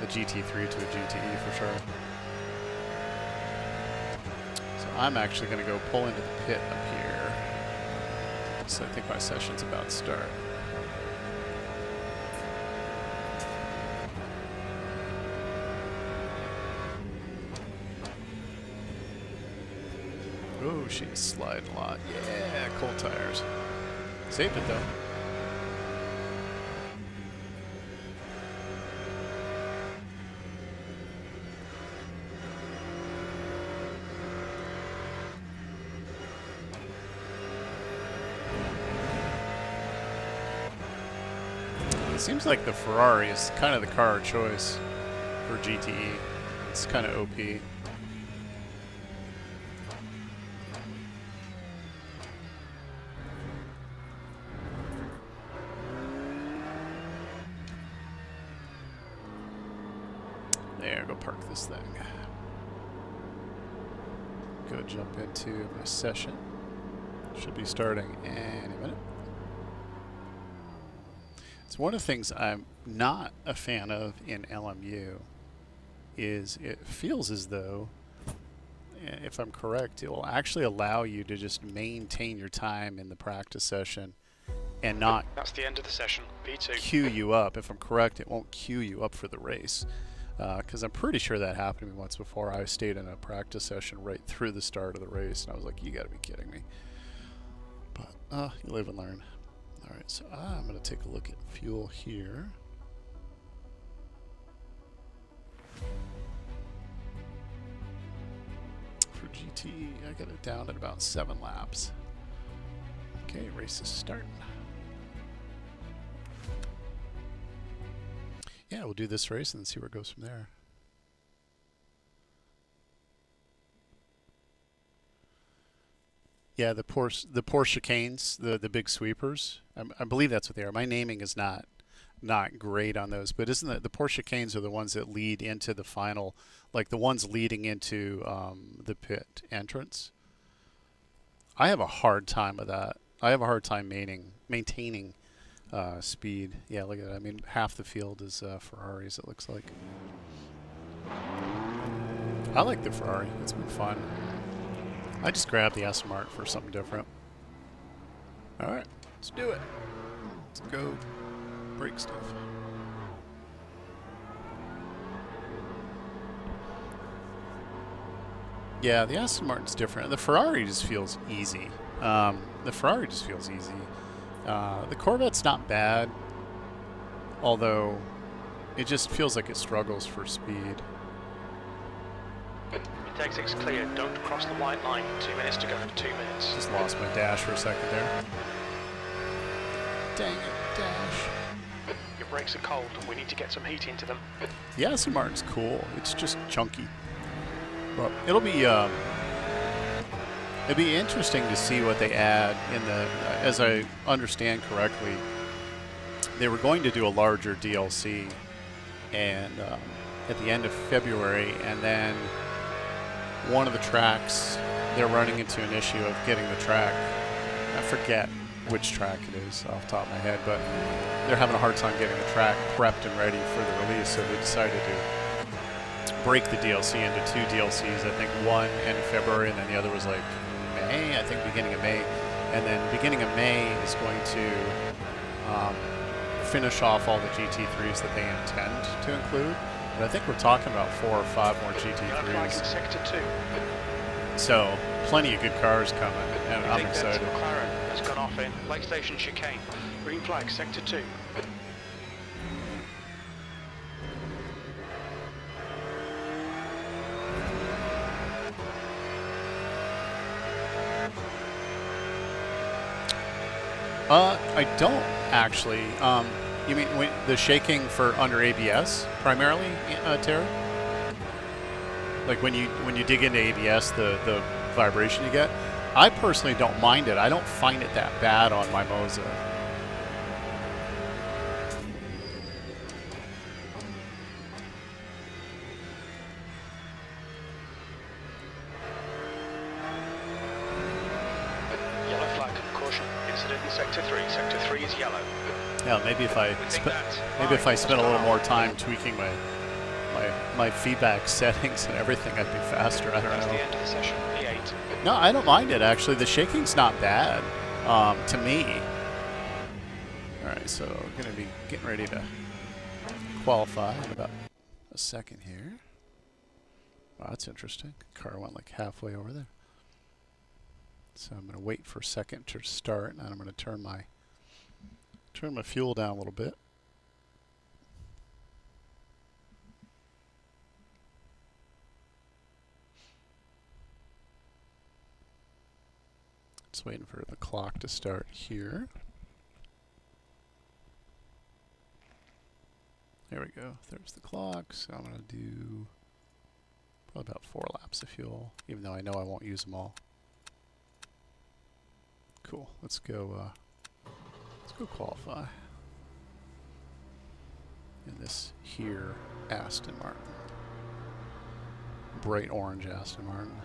the GT3 to a GTE for sure. So I'm actually going to go pull into the pit up here. So I think my session's about to start. Oh, she's sliding a lot. Yeah, cold tires. Saved it though. It seems like the Ferrari is kind of the car of choice for GTE. It's kind of OP. There, go park this thing. Go jump into my session. Should be starting any minute. So one of the things I'm not a fan of in LMU is it feels as though, if I'm correct, it will actually allow you to just maintain your time in the practice session and not That's the end of the session, P2. queue you up. If I'm correct, it won't queue you up for the race. Because I'm pretty sure that happened to me once before. I stayed in a practice session right through the start of the race, and I was like, you gotta be kidding me. But, you live and learn. Alright, so I'm gonna take a look at fuel here. For GT, I got it down at about 7 laps. Okay, race is starting. Yeah, we'll do this race and then see where it goes from there. Yeah, the poor chicanes, the big sweepers. I believe that's what they are. My naming is not great on those, but isn't the poor chicanes are the ones that lead into the final, like the ones leading into the pit entrance? I have a hard time with that. I have a hard time maintaining speed. Yeah, look at that. I mean, half the field is Ferraris, it looks like. I like the Ferrari. It's been fun. I just grabbed the S Mark for something different. Alright, let's do it. Let's go break stuff. Yeah, the Aston Martin's different. The Ferrari just feels easy. The Corvette's not bad, although it just feels like it struggles for speed. Take 6 clear, don't cross the white line. 2 minutes to go, 2 minutes. Just lost my dash for a second there. Dang it, dash. Your brakes are cold, we need to get some heat into them. The Aston Martin's cool, it's just chunky. But it'll be interesting to see what they add in the, as I understand correctly, they were going to do a larger DLC and at the end of February, and then one of the tracks, they're running into an issue of getting the track, I forget which track it is off the top of my head, but they're having a hard time getting the track prepped and ready for the release, so they decided to break the DLC into 2 DLCs. I think one end of February, and then the other was like May, I think beginning of May. And then beginning of May is going to finish off all the GT3s that they intend to include. But I think we're talking about 4 or 5 more GT3s. Sector 2. So plenty of good cars coming, and I'm excited. McLaren has gone off in Lake Station chicane. Green flag, sector 2. I don't actually. You mean the shaking for under ABS primarily, Terry? Like when you dig into ABS, the vibration you get. I personally don't mind it. I don't find it that bad on my MOZA. Yellow flag, caution, incident in sector 3. Sector 3 is yellow. Yeah, maybe if I spent a little more time tweaking my feedback settings and everything, I'd be faster. I don't know. That's the end of the session. P8. No, I don't mind it actually. The shaking's not bad to me. All right, so we're gonna be getting ready to qualify in about a second here. Wow, that's interesting. Car went like halfway over there. So I'm gonna wait for a second to start, and I'm gonna turn my fuel down a little bit. Just waiting for the clock to start here. There we go. There's the clock. So I'm going to do probably about 4 laps of fuel, even though I know I won't use them all. Cool. Let's go qualify. In this here Aston Martin. Bright orange Aston Martin.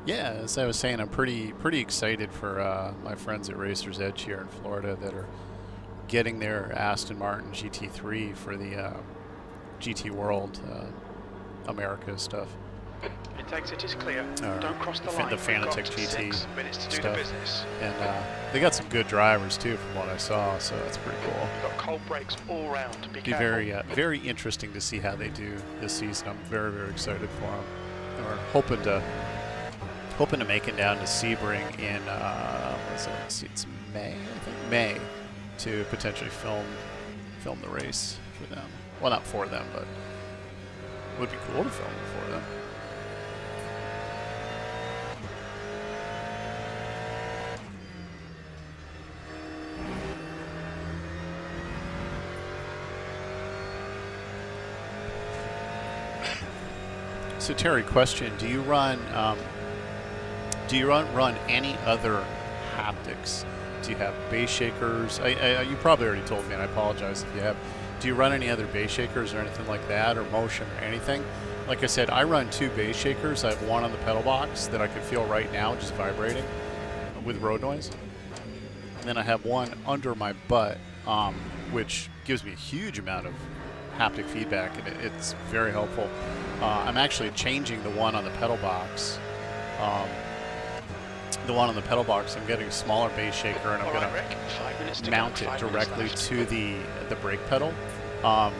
Yeah, as I was saying, I'm pretty excited for my friends at Racer's Edge here in Florida that are getting their Aston Martin GT3 for the GT World America stuff. Intake exit is clear. Don't cross the line. The Fanatec GT 6 minutes to do the business. And they got some good drivers too, from what I saw. So that's pretty cool. You've got cold brakes all round. Be careful. Very interesting to see how they do this season. I'm very excited for them. We're hoping to make it down to Sebring in let's see, it's May, I think May, to potentially film the race for them. Well, not for them, but it would be cool to film it for them. So Terry, question: do you run any other haptics? Do you have base shakers? You probably already told me, and I apologize if you have. Do you run any other base shakers or anything like that, or motion or anything? Like I said, I run 2 base shakers. I have one on the pedal box that I can feel right now, just vibrating with road noise. And then I have one under my butt, which gives me a huge amount of haptic feedback, and it's very helpful. I'm actually changing the one on the pedal box. I'm getting a smaller base shaker, and I'm going to mount it directly to the brake pedal. I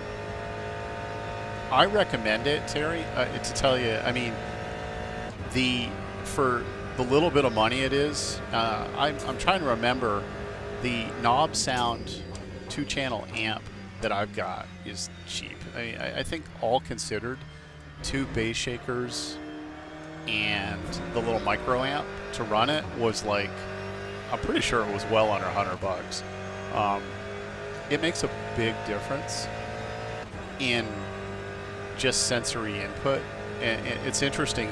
recommend it, Terry, to tell you. I mean, for the little bit of money it is, I'm trying to remember the knob sound 2-channel amp that I've got is cheap. I think all considered, 2 base shakers and the little micro amp to run it was like, I'm pretty sure it was well under $100. It makes a big difference in just sensory input, and it's interesting.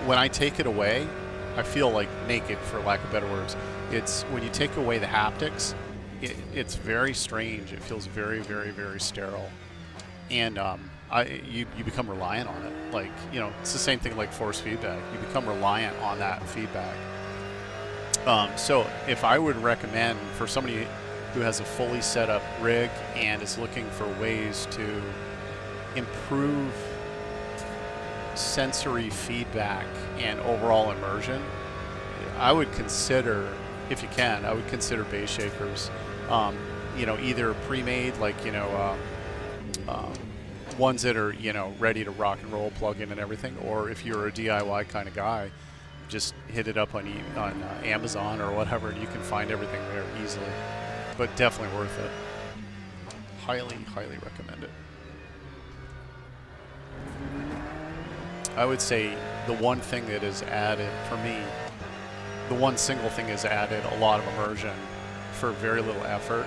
When I take it away, I feel like naked, for lack of better words. It's when you take away the haptics, it's very strange. It feels very sterile, and you become reliant on it. like, you know, it's the same thing like force feedback. You become reliant on that feedback. So if I would recommend for somebody who has a fully set up rig and is looking for ways to improve sensory feedback and overall immersion, I would consider, if you can, I would consider base shakers. You know, either pre-made, like, you know, ones that are, you know, ready to rock and roll, plug in and everything, or if you're a DIY kind of guy, just hit it up on Amazon or whatever, and you can find everything there easily. But definitely worth it. Highly, highly recommend it. I would say the one thing that is added for me, the one single thing is added a lot of immersion for very little effort,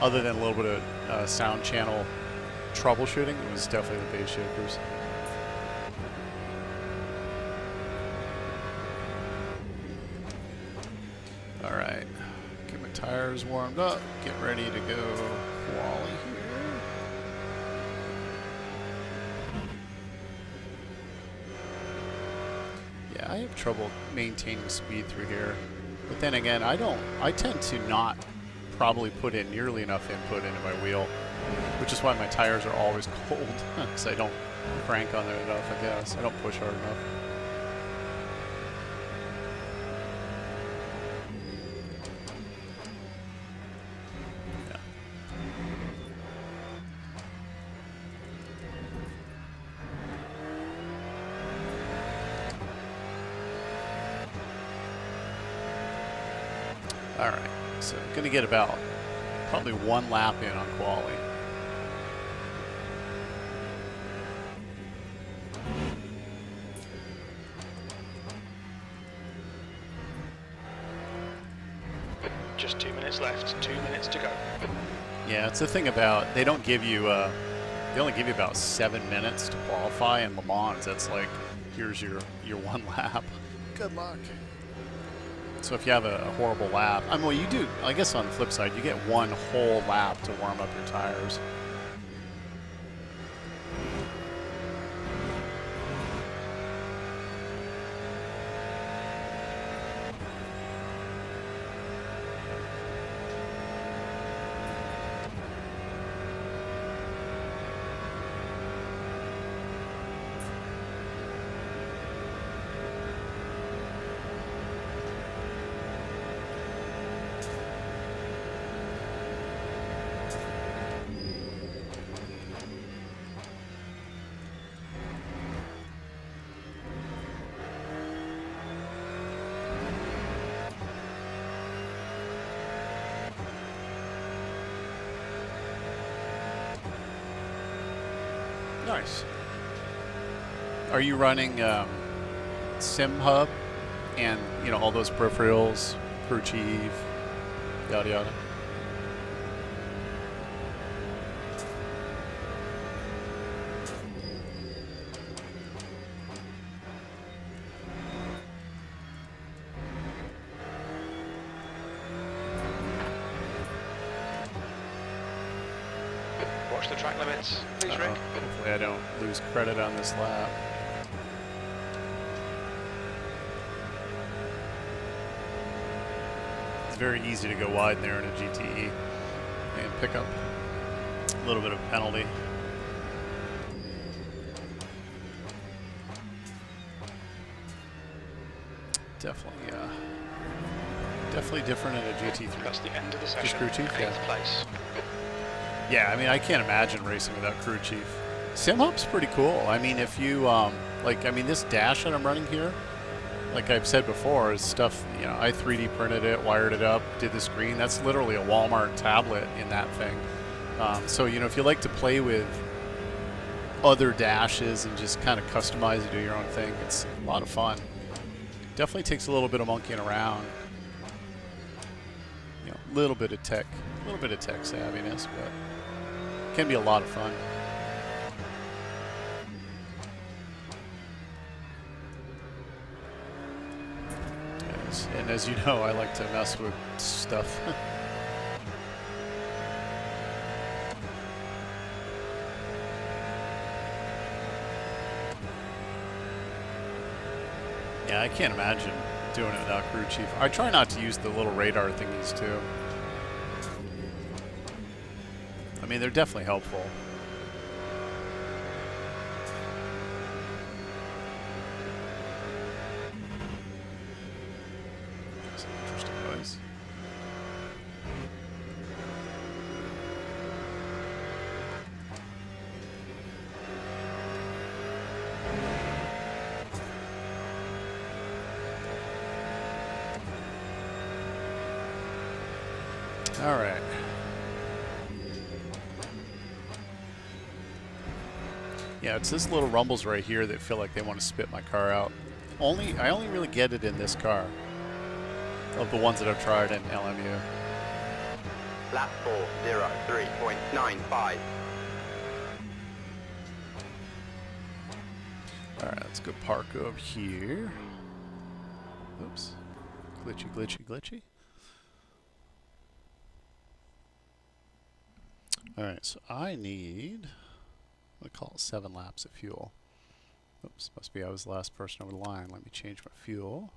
other than a little bit of sound channel troubleshooting. It was definitely the base shakers. All right, get my tires warmed up, get ready to go quali here. Yeah, I have trouble maintaining speed through here, but then again, I tend to not probably put in nearly enough input into my wheel, which is why my tires are always cold, because I don't crank on them enough, I guess. I don't push hard enough. All right, so I'm going to get about probably one lap in on quali. Just 2 minutes left, 2 minutes to go. Yeah, it's the thing about, they don't give you, they only give you about 7 minutes to qualify in Le Mans. That's like, here's your one lap. Good luck. So if you have a horrible lap, I mean, well, you do, I guess on the flip side, you get one whole lap to warm up your tires. Nice. Are you running Sim Hub and, you know, all those peripherals, crew chief, yada yada? Watch the track limits, please, Rick. Hopefully I don't lose credit on this lap. It's very easy to go wide in there in a GTE and pick up a little bit of penalty. Definitely, definitely different in a GT3. That's the end of the session. Just crew chief, yeah. 8th place. Yeah, I mean, I can't imagine racing without crew chief. Sim Hub's pretty cool. I mean, if you, like, I mean, this dash that I'm running here, like I've said before, is stuff, you know, I 3D printed it, wired it up, did the screen. That's literally a Walmart tablet in that thing. So, you know, if you like to play with other dashes and just kind of customize and do your own thing, it's a lot of fun. Definitely takes a little bit of monkeying around. You know, a little bit of tech savviness, but can be a lot of fun. And as you know, I like to mess with stuff. Yeah, I can't imagine doing it without crew chief. I try not to use the little radar thingies too. I mean, they're definitely helpful. That's an interesting noise. All right. Yeah, it's this little rumbles right here that feel like they want to spit my car out. I only really get it in this car of the ones that I've tried in LMU. Lap 4:03.95. All right, let's go park over here. Oops. Glitchy, glitchy, glitchy. All right, so I need, I'm gonna call it 7 laps of fuel. Oops, must be I was the last person over the line. Let me change my fuel.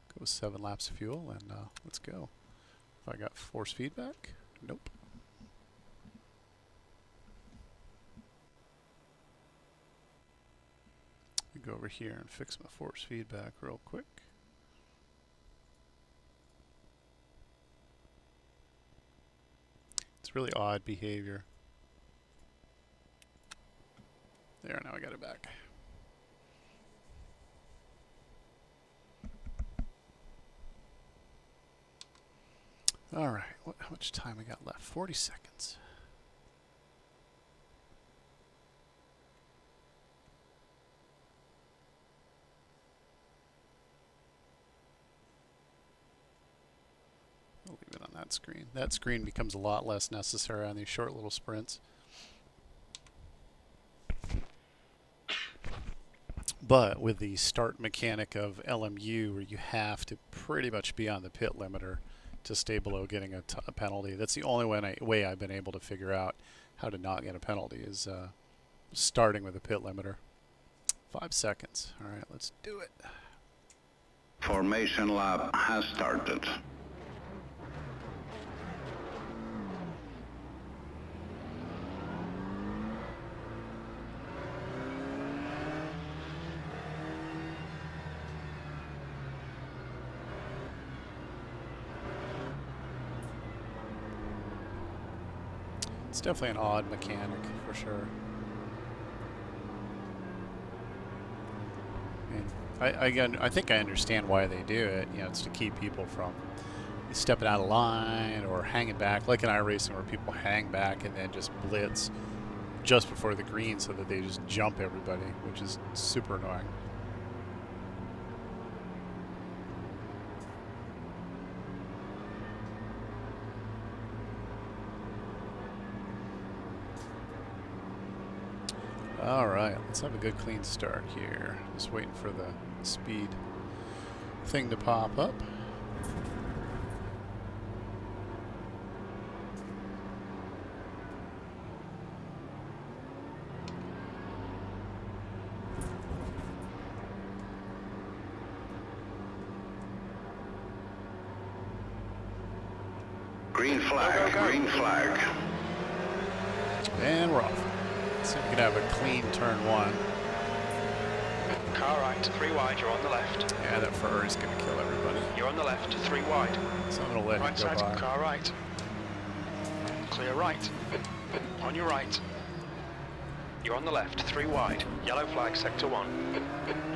Go with 7 laps of fuel and let's go. If I got force feedback? Nope. Go over here and fix my force feedback real quick. It's really odd behavior. There, now I got it back. All right, how much time we got left? 40 seconds. I'll leave it on that screen. That screen becomes a lot less necessary on these short little sprints. But with the start mechanic of LMU, where you have to pretty much be on the pit limiter to stay below getting a penalty, that's the only way I've been able to figure out how to not get a penalty is starting with a pit limiter. 5 seconds. All right, let's do it. Formation lap has started. It's definitely an odd mechanic for sure. I think I understand why they do it. You know, it's to keep people from stepping out of line or hanging back, like in iRacing where people hang back and then just blitz just before the green so that they just jump everybody, which is super annoying. All right, let's have a good clean start here. Just waiting for the speed thing to pop up. Green flag, green flag. And we're off. So we can have a clean turn 1. Car right, 3 wide, you're on the left. Yeah, that Ferrari's going to kill everybody. You're on the left, 3 wide. So I'm going to let Right him go side, by. car right. Clear right. On your right. You're on the left, 3 wide. Yellow flag, sector 1.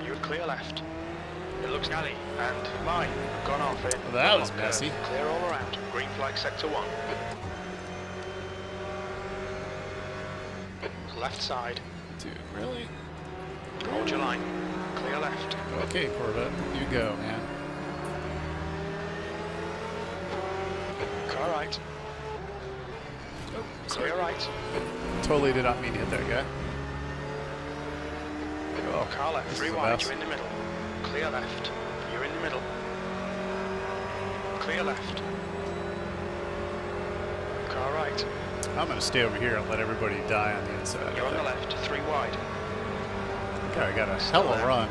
You're clear left. It looks alley and line. Gone off it. Well, that was messy. Clear all around. Green flag, sector 1. Left side. Dude, really? Hold your line. Clear left. Okay, Corvette, you go, man. Car right. Oh, Clear right. Totally did not mean to hit that guy. Oh, Car left. this 3 is the wide. best. You're in the middle. Clear left. You're in the middle. Clear left. Car right. I'm going to stay over here and let everybody die on the inside. You're on the left. 3 wide. I got a hell of a run.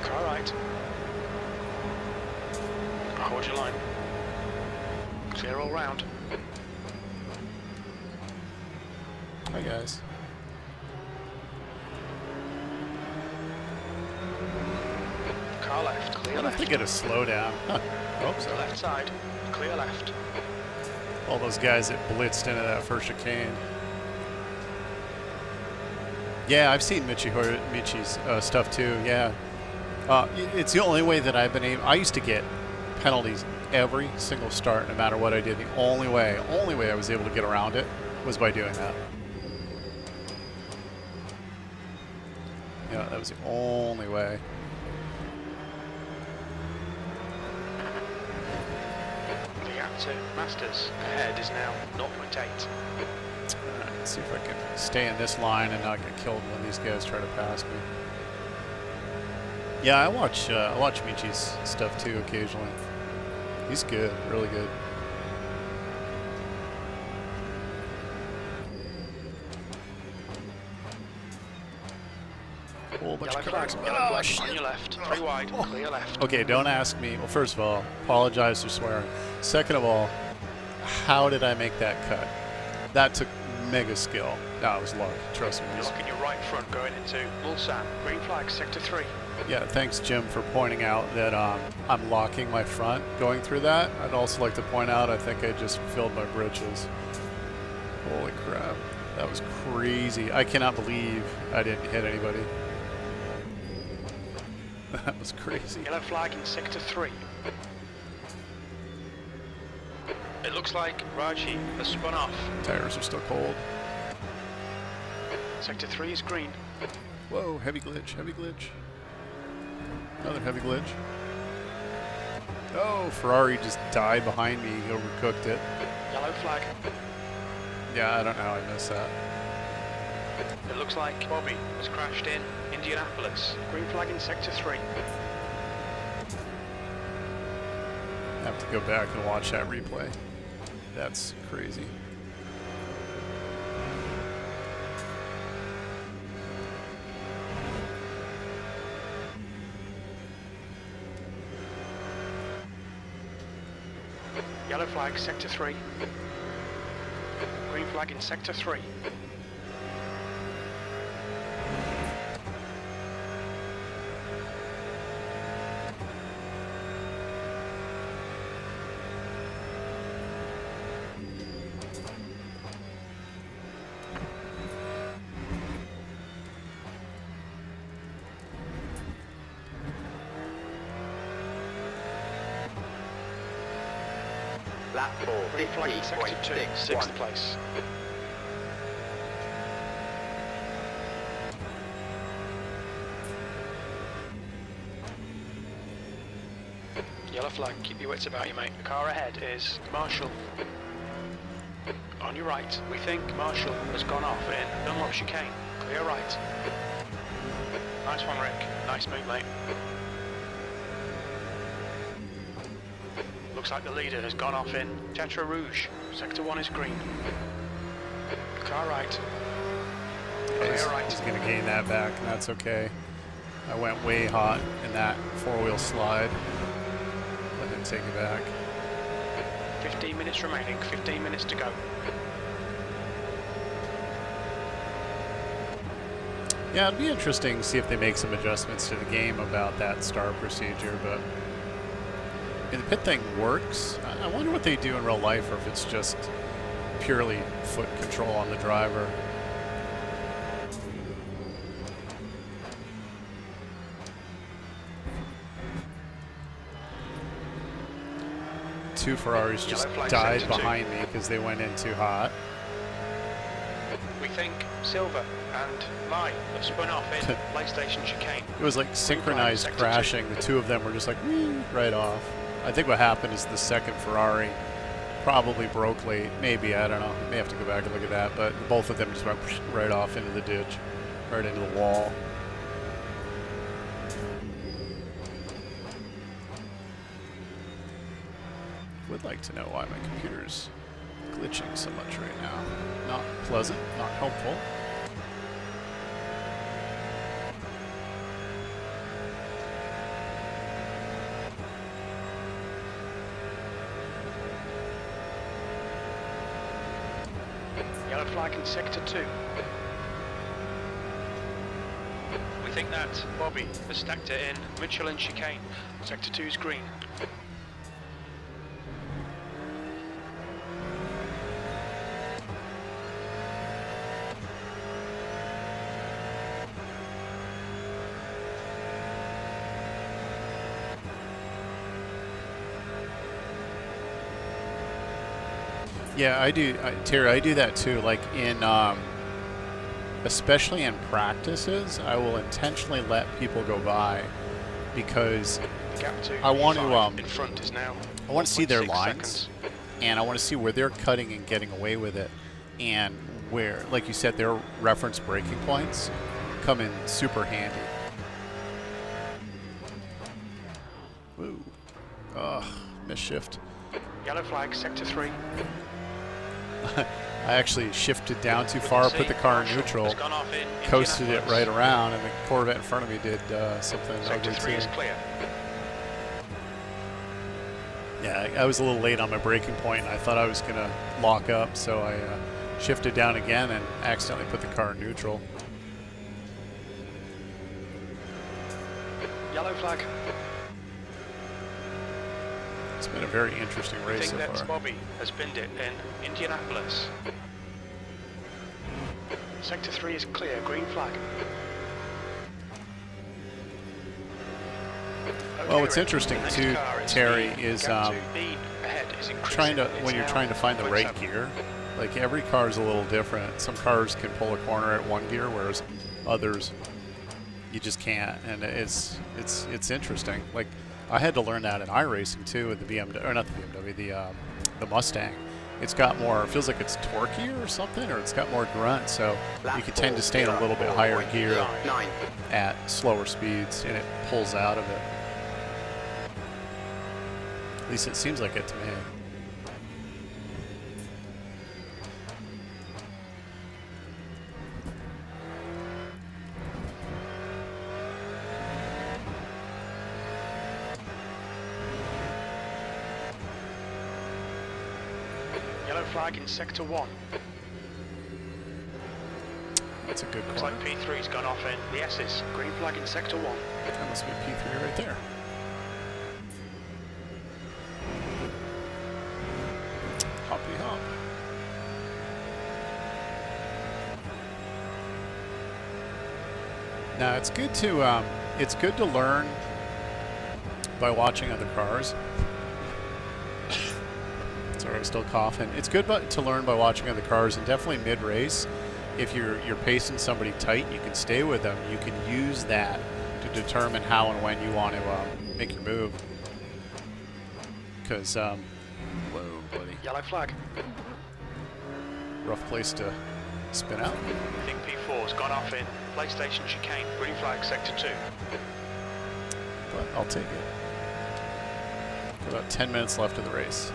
Car right. Hold your line. Clear all round. Hi guys. Car left. Clear I left. have to get a slowdown. Huh. Hope so. Left side. Clear left. All those guys that blitzed into that first chicane. Yeah, I've seen Michi's stuff too. Yeah, it's the only way that I've been able. I used to get penalties every single start, no matter what I did. The only way I was able to get around it was by doing that. Yeah, that was the only way. The gap to Masters ahead is now 0.8. Let's see if I can stay in this line and not get killed when these guys try to pass me. Yeah, I watch Michi's stuff too occasionally. He's good, really good. Whole bunch of cars. Oh, shit. On your left, 3 wide, clear left. Okay, don't ask me. Well, first of all, apologize for swearing. Second of all, how did I make that cut? That took mega skill. No, it was luck. Trust me. You're looking your right front going into Mulsanne. Green flag, sector 3. Yeah, thanks, Jim, for pointing out that I'm locking my front going through that. I'd also like to point out I think I just filled my britches. Holy crap. That was crazy. I cannot believe I didn't hit anybody. That was crazy. Yellow flag in sector 3. It looks like Raji has spun off. Tires are still cold. Sector 3 is green. Whoa, heavy glitch, heavy glitch. Another heavy glitch. Oh, Ferrari just died behind me. He overcooked it. Yellow flag. Yeah, I don't know how I missed that. It looks like Bobby has crashed in Indianapolis. Green flag in sector 3. I have to go back and watch that replay. That's crazy. Yellow flag, sector 3. Green flag in sector 3. Lap 4, Green flag in sector 2, 6th place. Yellow flag, keep your wits about you, mate. The car ahead is Marshall. On your right, we think Marshall has gone off in Dunlop chicane. Clear right. Nice one, Rick. Nice move, mate. Looks like the leader has gone off in Tetra Rouge. Sector 1 is green. Car right. Clear right. He's going to gain that back, and that's okay. I went way hot in that four-wheel slide. Let him take it back. 15 minutes remaining, 15 minutes to go. Yeah, it'd be interesting to see if they make some adjustments to the game about that start procedure, but the pit thing works. I wonder what they do in real life, or if it's just purely foot control on the driver. Two Ferraris just died behind me because they went in too hot. We think Silver and Mai have spun off in PlayStation chicane. It was like synchronized crashing. The two of them were just like right off. I think what happened is the second Ferrari probably broke late. Maybe, I don't know. I may have to go back and look at that. But both of them just went right off into the ditch, right into the wall. Would like to know why my computer's glitching so much right now. Not pleasant, not helpful. Yellow flag in sector 2. We think that Bobby has stacked it in Mitchell and chicane. Sector 2's green. Yeah, I do, Terry. I do that too. Like in, especially in practices, I will intentionally let people go by because I want to. In front is now. I want to see their 1.6 lines, seconds. and I want to see where they're cutting and getting away with it, and where, like you said, their reference braking points come in super handy. Woo! Misshift. Yellow flag, sector 3. I actually shifted down too far, put the car in neutral, coasted it right around, and the Corvette in front of me did something Sector ugly 3 too. is clear. Yeah, I was a little late on my braking point, and I thought I was going to lock up, so I shifted down again and accidentally put the car in neutral. Yellow flag. It's been a very interesting I race think so that's far. Bobby has binned it in Indianapolis. Sector 3 is clear, green flag. Well, what's interesting too, Terry, is trying to, when you're trying to find the right gear. Like every car is a little different. Some cars can pull a corner at one gear, whereas others you just can't, and it's interesting. Like I had to learn that in iRacing too with the BMW, or not the BMW, the Mustang. It's got more, it feels like it's torqueier or something, or it's got more grunt, so you can tend to stay in a little bit higher gear at slower speeds, and it pulls out of it. At least it seems like it to me. Yellow flag in sector 1. That's a good Looks corner. like P3's gone off in the S's. Green flag in sector 1. That must be P3 right there. Hoppy hop. Now it's good to learn by watching other cars. Sorry, I'm still coughing. It's good to learn by watching other cars, and definitely mid-race, if you're pacing somebody tight, you can stay with them. You can use that to determine how and when you want to make your move. Because, whoa, buddy. Yellow flag. Rough place to spin out. I think P4's gone off in PlayStation chicane. Green flag sector 2. But I'll take it. About 10 minutes left of the race.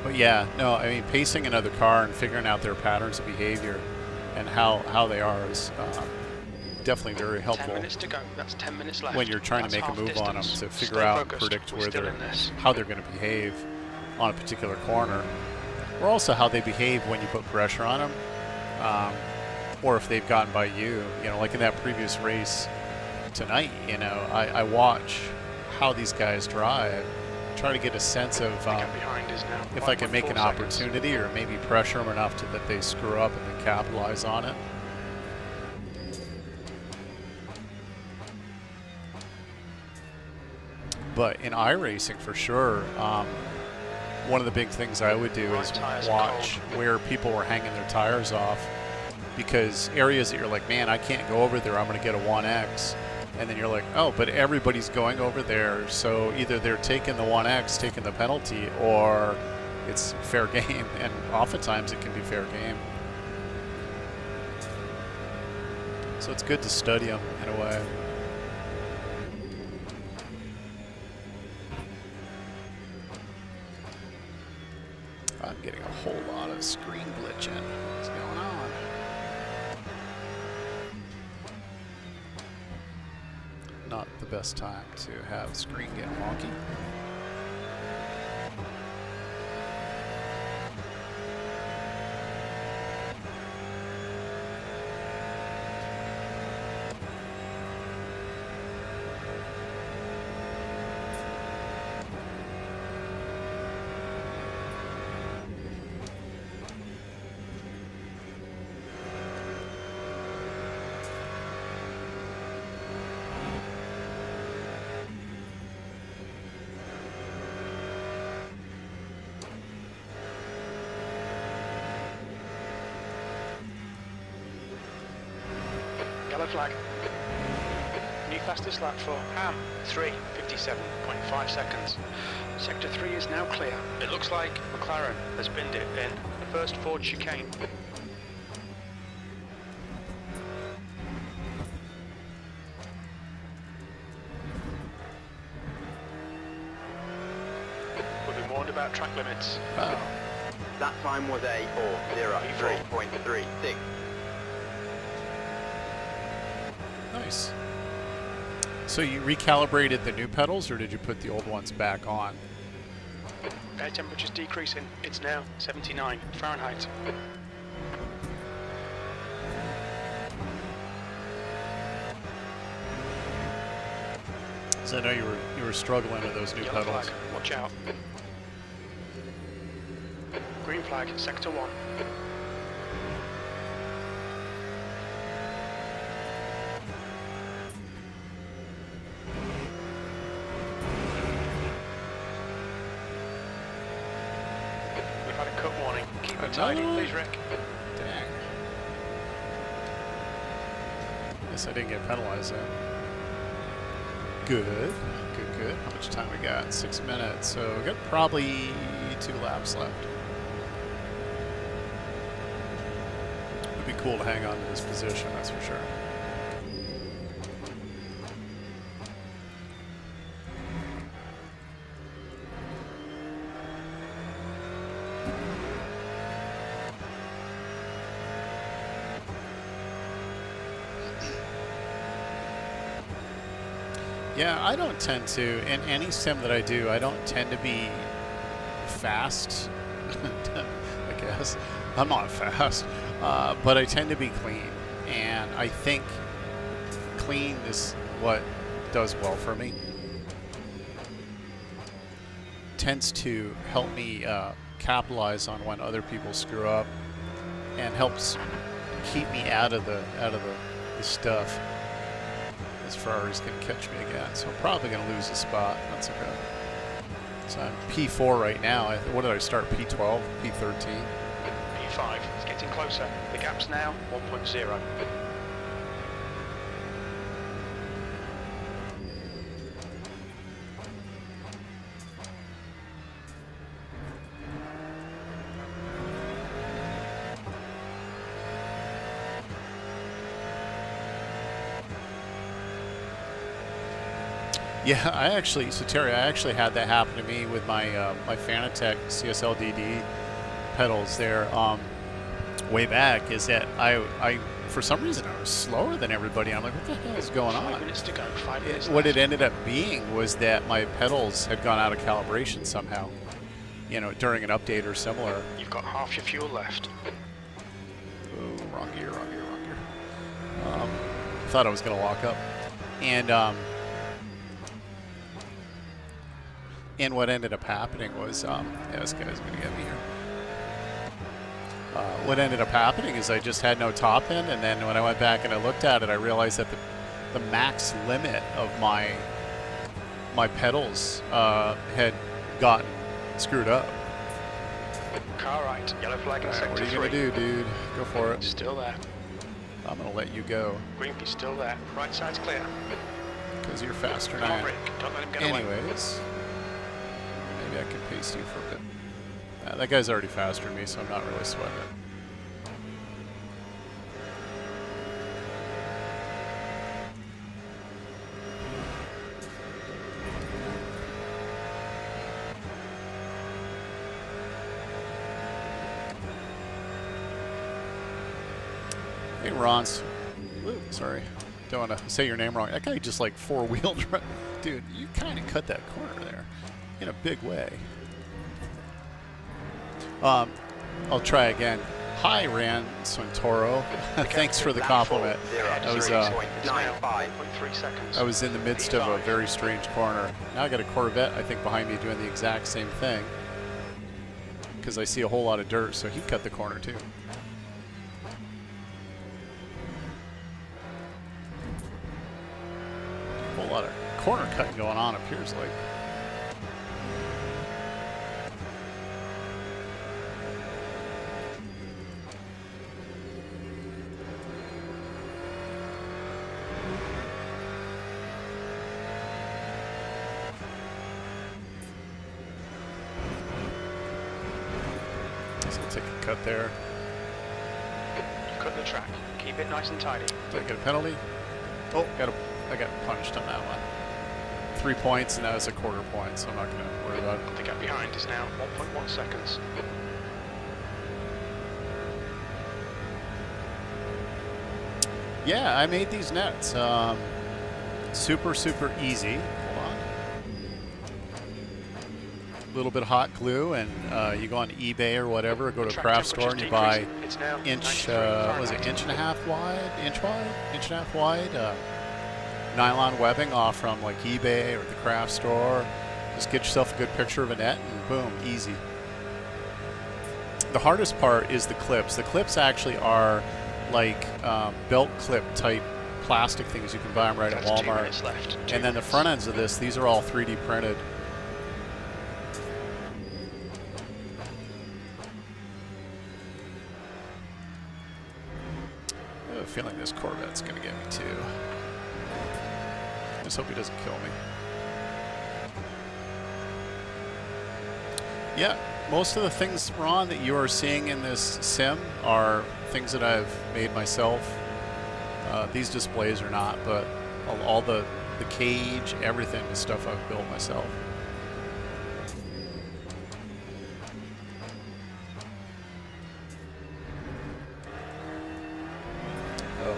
But yeah, no, I mean, pacing another car and figuring out their patterns of behavior and how they are is definitely very helpful. 10 minutes to go. That's 10 minutes left. When you're trying That's to make a half move on them distance. to figure Stay out focused. and predict We're where still they're, in this. how they're going to behave on a particular corner, or also how they behave when you put pressure on them, or if they've gotten by you. You know, like in that previous race tonight, you know, I watch how these guys drive, try to get a sense of Behind is now if I can make an 1.4 seconds. opportunity or maybe pressure them enough that they screw up and then capitalize on it. But in iRacing, for sure, one of the big things I would do is watch where people were hanging their tires off, because areas that you're like, man, I can't go over there, I'm going to get a 1X. And then you're like, oh, but everybody's going over there, so either they're taking the 1X, taking the penalty, or it's fair game. And oftentimes it can be fair game. So it's good to study them in a way. I'm getting a whole lot of screen glitching. What's going on? Not the best time to have screen get wonky. Yellow flag. New fastest lap for Ham, 3:57.5 seconds. Sector 3 is now clear. It looks like McLaren has binned it in the first Ford chicane. We've been warned about track limits. Wow. That time was a 4:03.36. Nice. So you recalibrated the new pedals, or did you put the old ones back on? Air temperature's decreasing. It's now 79 Fahrenheit. So I know you were struggling with those new Yellow pedals. flag, watch out. Green flag, sector 1. We've had a cut warning. Keep it tidy, please, Rick. Dang. Guess I didn't get penalized then. Good. Good, good. How much time we got? 6 minutes. So we got probably 2 laps left. It'd be cool to hang on to this position, that's for sure. Yeah, I don't tend to, in any sim that I do, I don't tend to be fast, I guess. I'm not fast, but I tend to be clean. And I think clean is what does well for me. Tends to help me capitalize on when other people screw up, and helps keep me out of the stuff. This Ferrari's going to catch me again, so I'm probably going to lose a spot. That's okay. So I'm P4 right now. What did I start? P12? P13? P5, it's getting closer. The gap's now 1.0. Yeah, I actually had that happen to me with my my Fanatec CSL-DD pedals there way back. Is that I for some reason I was slower than everybody. I'm like, what the hell is going 5 on? minutes to go, 5 minutes What left. it ended up being was that my pedals had gone out of calibration somehow, you know, during an update or similar. You've got half your fuel left. Oh, wrong gear, wrong gear, wrong gear. Thought I was going to lock up. And what ended up happening was, yeah, this guy's going to get me here. What ended up happening is I just had no top end, and then when I went back and I looked at it, I realized that the max limit of my pedals had gotten screwed up. Car right, yellow flag in All right, sector what are you 3. going to do, dude? Go for it. Still there. I'm going to let you go Green is still there. Right side's clear. because you're faster than Come I on, am. Rick. Don't let him get away. Anyways, maybe I can pace you for a bit. That guy's already faster than me, so I'm not really sweating it. Hey, Ron's. Ooh, sorry. don't want to say your name wrong. That guy just like four-wheeled. Dude, you kind of cut that corner there in a big way. I'll try again. Hi, Ran Santoro. Thanks for the compliment. I was in the midst of a very strange corner. Now I got a Corvette, I think, behind me doing the exact same thing. Because I see a whole lot of dirt, so he cut the corner too. A whole lot of corner cutting going on, appears like. Take a cut there. You cut the track. Keep it nice and tidy. Did I get a penalty? Oh, I got punished on that one. 3 points, and that was a quarter point, so I'm not going to worry about it. The gap behind is now 1.1 seconds. Yeah, I made these nets. Super, super easy. Hold on. A little bit of hot glue, and you go on eBay or whatever, go to a craft store and you buy inch and a half wide nylon webbing off from like eBay or the craft store. Just get yourself a good picture of a net and boom, easy. The hardest part is the clips. The clips actually are like belt clip type plastic things. You can buy them right at Walmart. And then the front ends of this, these are all 3D printed. I have a feeling this Corvette's going to get me too. I just hope he doesn't kill me. Yeah, most of the things, Ron, that you are seeing in this sim are things that I've made myself. These displays are not, but all the cage, everything is stuff I've built myself.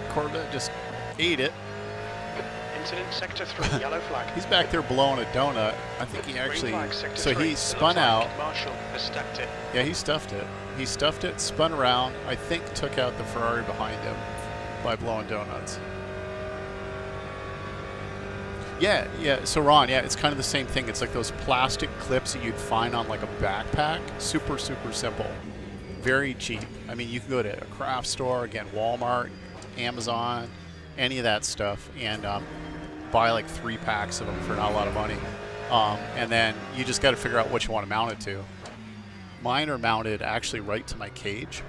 Corvette just ate it. Incident sector 3, yellow flag. He's back there blowing a donut. I think he actually, so he spun out. Marshall has stuffed it. Yeah, he stuffed it. He stuffed it, spun around, I think took out the Ferrari behind him by blowing donuts. Yeah, so Ron, yeah, it's kind of the same thing. It's like those plastic clips that you'd find on like a backpack. Super, super simple. Very cheap. I mean, you can go to a craft store, again, Walmart, Amazon, any of that stuff, and buy like 3 packs of them for not a lot of money. And then you just got to figure out what you want to mount it to. Mine are mounted actually right to my cage.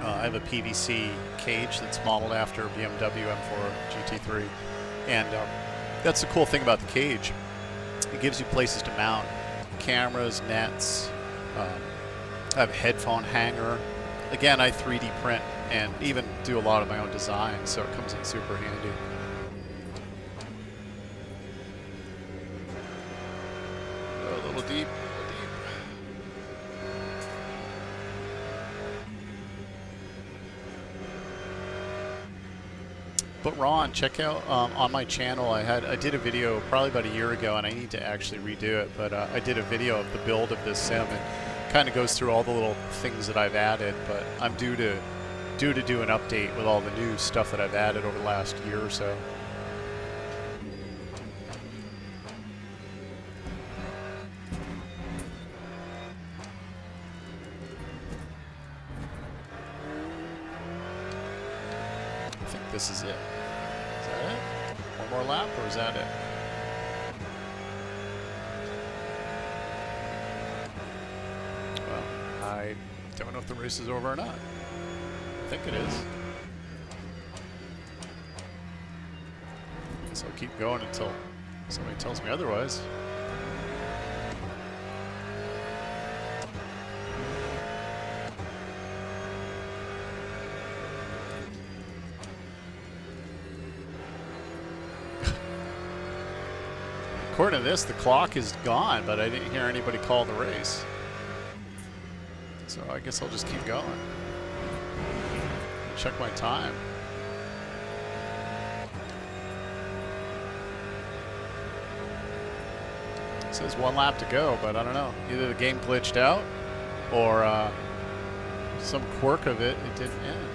I have a PVC cage that's modeled after a BMW M4 GT3. And that's the cool thing about the cage. It gives you places to mount cameras, nets. I have a headphone hanger. Again, I 3D print and even do a lot of my own design, so it comes in super handy. A little deep. But Ron, check out on my channel. I did a video probably about a year ago, and I need to actually redo it. But I did a video of the build of this sim, and kind of goes through all the little things that I've added. But I'm due to do an update with all the new stuff that I've added over the last year or so. I think this is it. Is that it? One more lap, or is that it? Well, I don't know if the race is over or not. I think it is. So I'll keep going until somebody tells me otherwise. According to this, the clock is gone, but I didn't hear anybody call the race. So I guess I'll just keep going. Check my time. It says 1 lap to go, but I don't know. Either the game glitched out or some quirk of it, it didn't end.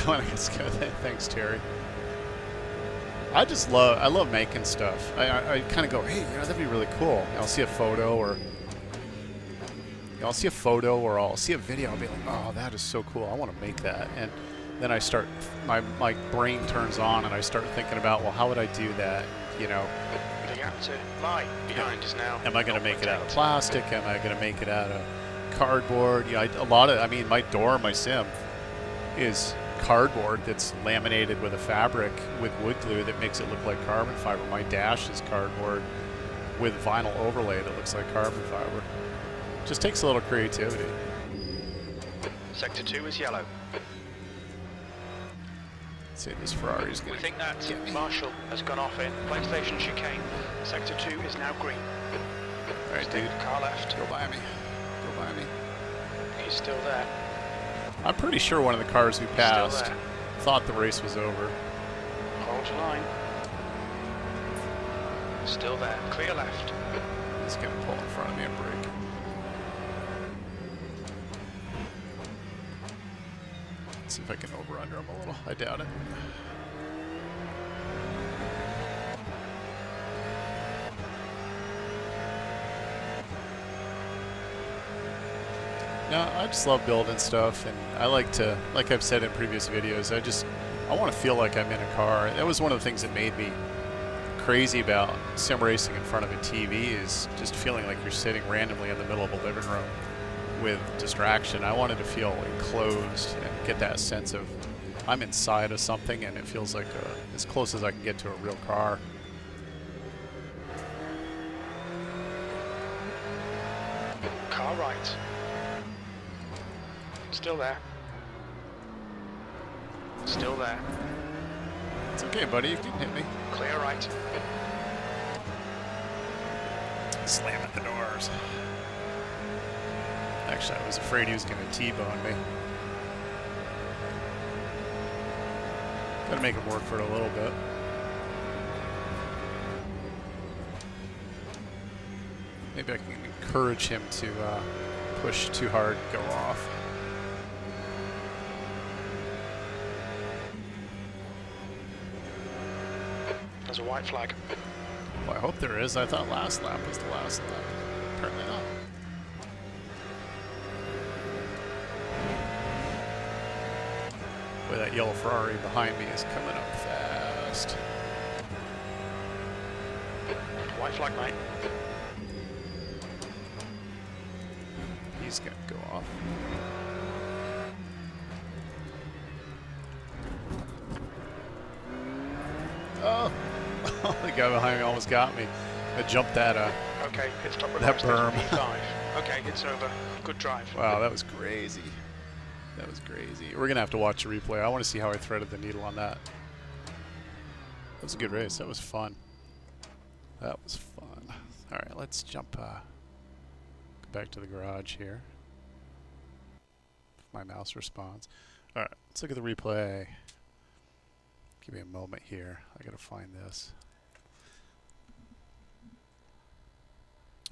Let's go. Thanks, Terry. I love making stuff. I kind of go, hey, that'd be really cool. I'll see a photo or I'll see a video. I'll be like, oh, that is so cool. I want to make that. And then I start, my brain turns on and I start thinking about, well, how would I do that? The actor lie behind is now. Am I going to make it out of plastic? Am I going to make it out of cardboard? My door, my sim is cardboard that's laminated with a fabric with wood glue that makes it look like carbon fiber. My dash is cardboard with vinyl overlay that looks like carbon fiber. Just takes a little creativity. Sector 2 is yellow. Let's see, this Ferrari's going to... We think that Marshall has gone off in PlayStation chicane. Sector 2 is now green. All right, dude. Car left. Go by me. Go by me. He's still there. I'm pretty sure one of the cars we passed thought the race was over. Hold your line. Still there. Clear left. He's going to pull in front of me and brake. See if I can over-under him a little. I doubt it. No, I just love building stuff, and I like to, like I've said in previous videos, I want to feel like I'm in a car. That was one of the things that made me crazy about sim racing in front of a TV, is just feeling like you're sitting randomly in the middle of a living room with distraction. I wanted to feel enclosed and get that sense of I'm inside of something, and it feels like as close as I can get to a real car. Car right. Still there. Still there. It's okay, buddy. You can hit me. Clear right. Slam at the doors. Actually, I was afraid he was going to T-bone me. Gotta make him work for it a little bit. Maybe I can encourage him to push too hard and go off. There's a white flag. Well, I hope there is. I thought last lap was the last lap. Apparently not. Boy, that yellow Ferrari behind me is coming up fast. White flag, mate. He's gonna go off. Oh! The guy behind me almost got me. I jumped that okay, pit stop that berm. P5. Okay, it's over. Good drive. Wow, that was crazy. That was crazy. We're gonna have to watch a replay. I want to see how I threaded the needle on that. That was a good race. That was fun. That was fun. All right, let's jump. Go back to the garage here. If my mouse responds. All right, let's look at the replay. Give me a moment here. I gotta find this.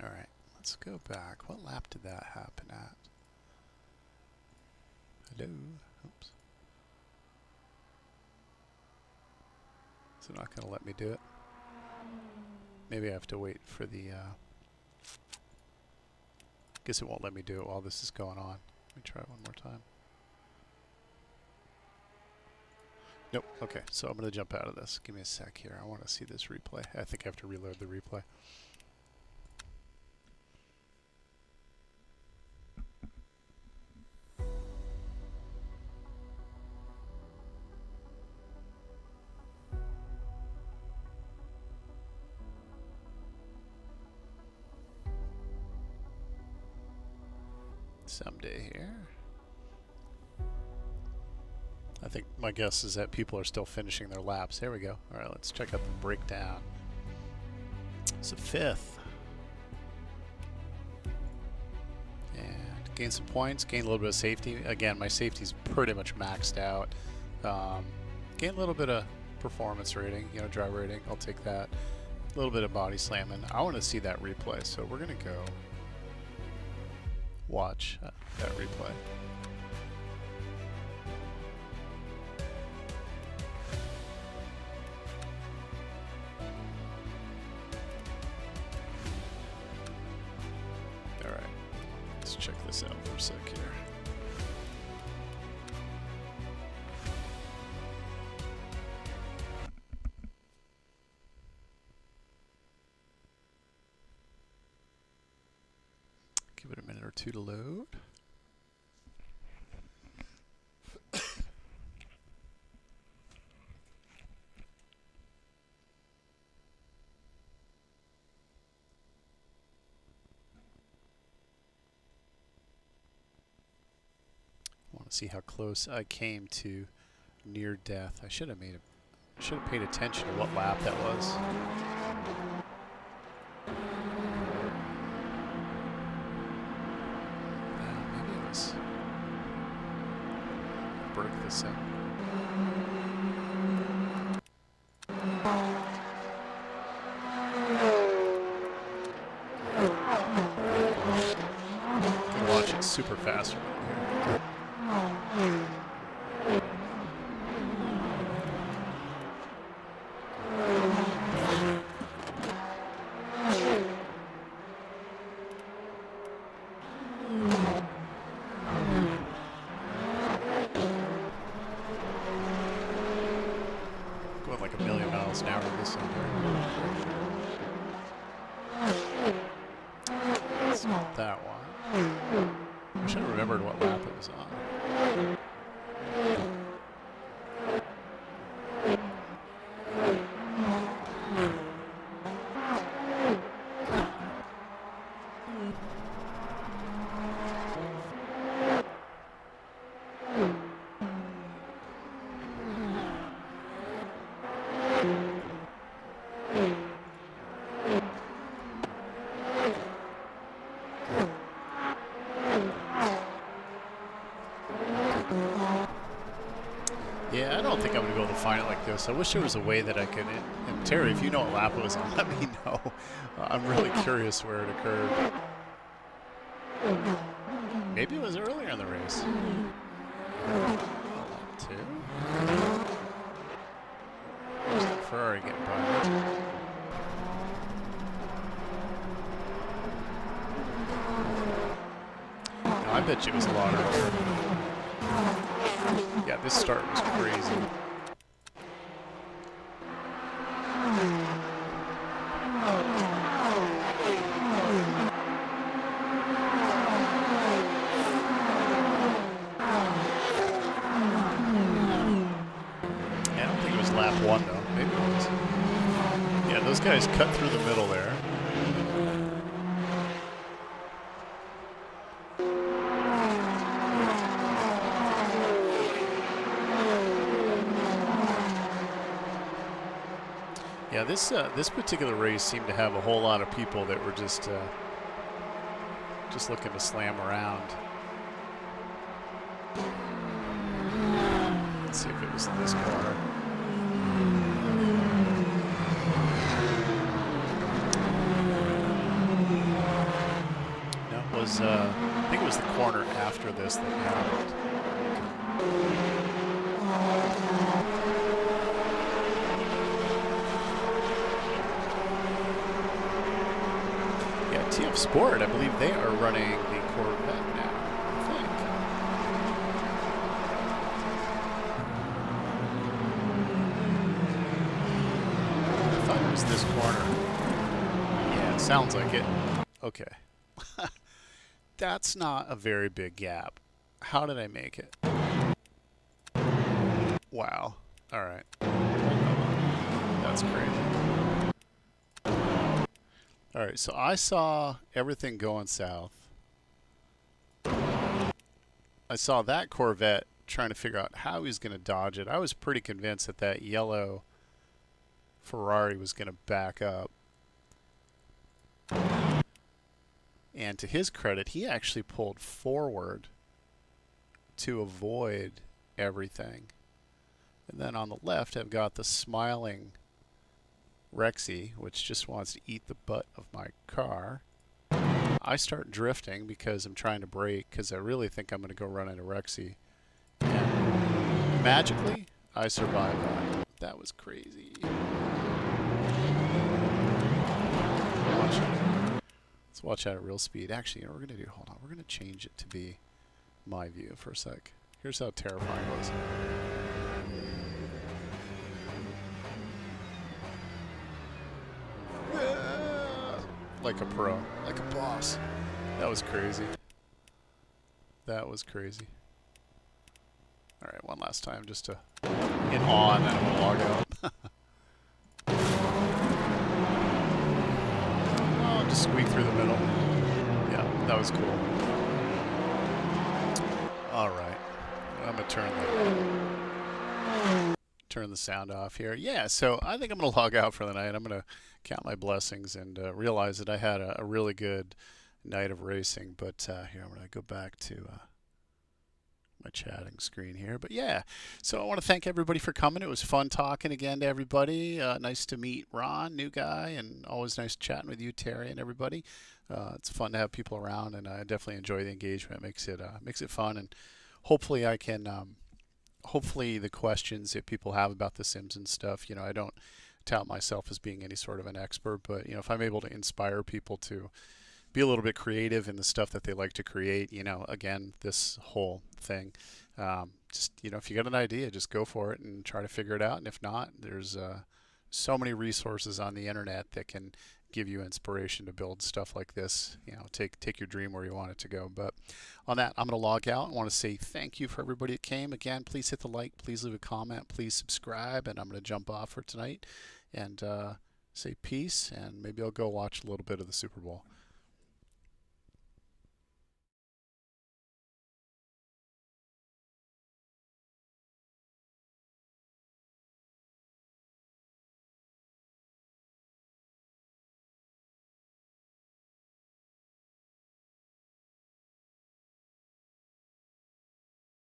All right, let's go back. What lap did that happen at? Hello. Oops. Is it not gonna let me do it? Maybe I have to wait for the. Guess it won't let me do it while this is going on. Let me try it one more time. Nope. Okay, so I'm going to jump out of this. Give me a sec here. I want to see this replay. I think I have to reload the replay. Someday here. I think my guess is that people are still finishing their laps. There we go. All right, let's check out the breakdown. It's a fifth. And gain some points, gain a little bit of safety. Again, my safety's pretty much maxed out. Gain a little bit of performance rating, driver rating. I'll take that. A little bit of body slamming. I want to see that replay, so we're going to go watch that replay. All right, let's check this out for a sec here. Give it a minute or two to load. I want to see how close I came to near death. I should have paid attention to what lap that was. Break this in. Gonna watch it super fast right here. Going like 1,000,000 miles an hour this time. That's not that one. I should have remembered what lap it was on. Yeah, I don't think I'm going to be able to find it like this. I wish there was a way that I could... And Terry, if you know what lap it was on, let me know. I'm really curious where it occurred. Maybe it was earlier in the race. Two. There's the Ferrari getting by. No, I bet you it was a lot earlier. Yeah, this start was crazy. Yeah, I don't think it was lap one though. Maybe it was. Yeah, those guys cut through the middle there. Yeah, this particular race seemed to have a whole lot of people that were just looking to slam around. Let's see if it was in this corner. No, it was. I think it was the corner after this that happened. TF Sport, I believe they are running the Corvette now, I think. I thought it was this corner. Yeah, it sounds like it. Okay. That's not a very big gap. How did I make it? Wow. All right. That's crazy. All right, so I saw everything going south. I saw that Corvette trying to figure out how he was going to dodge it. I was pretty convinced that that yellow Ferrari was going to back up. And to his credit, he actually pulled forward to avoid everything. And then on the left, I've got the smiling Rexy, which just wants to eat the butt of my car. I start drifting because I'm trying to brake because I really think I'm going to go run into Rexy. And magically, I survived that. That was crazy. Let's watch that at real speed. Actually, you know what we're going to do? Hold on. We're going to change it to be my view for a sec. Here's how terrifying it was. Like a pro, like a boss. That was crazy. That was crazy. All right, one last time just to in awe, and then I'm gonna log out. Oh, just squeak through the middle. Yeah, that was cool. All right, I'm gonna turn the sound off here. Yeah, so I think I'm gonna log out for the night. I'm gonna count my blessings and realize that I had a really good night of racing. But here, I'm gonna go back to my chatting screen here. But yeah, so I want to thank everybody for coming. It was fun talking again to everybody. Nice to meet Ron, new guy, and always nice chatting with you, Terry, and everybody. It's fun to have people around, and I definitely enjoy the engagement. Makes it fun, and hopefully I can. Hopefully the questions that people have about the Sims and stuff, you know, I don't tout myself as being any sort of an expert, but you know, if I'm able to inspire people to be a little bit creative in the stuff that they like to create, you know, again, this whole thing, just, you know, if you got an idea, just go for it and try to figure it out. And if not, there's so many resources on the internet that can give you inspiration to build stuff like this. You know, take your dream where you want it to go. But on that, I'm going to log out. I want to say thank you for everybody that came. Again, please hit the like, please leave a comment, please subscribe, and I'm going to jump off for tonight and say peace, and maybe I'll go watch a little bit of the Super Bowl.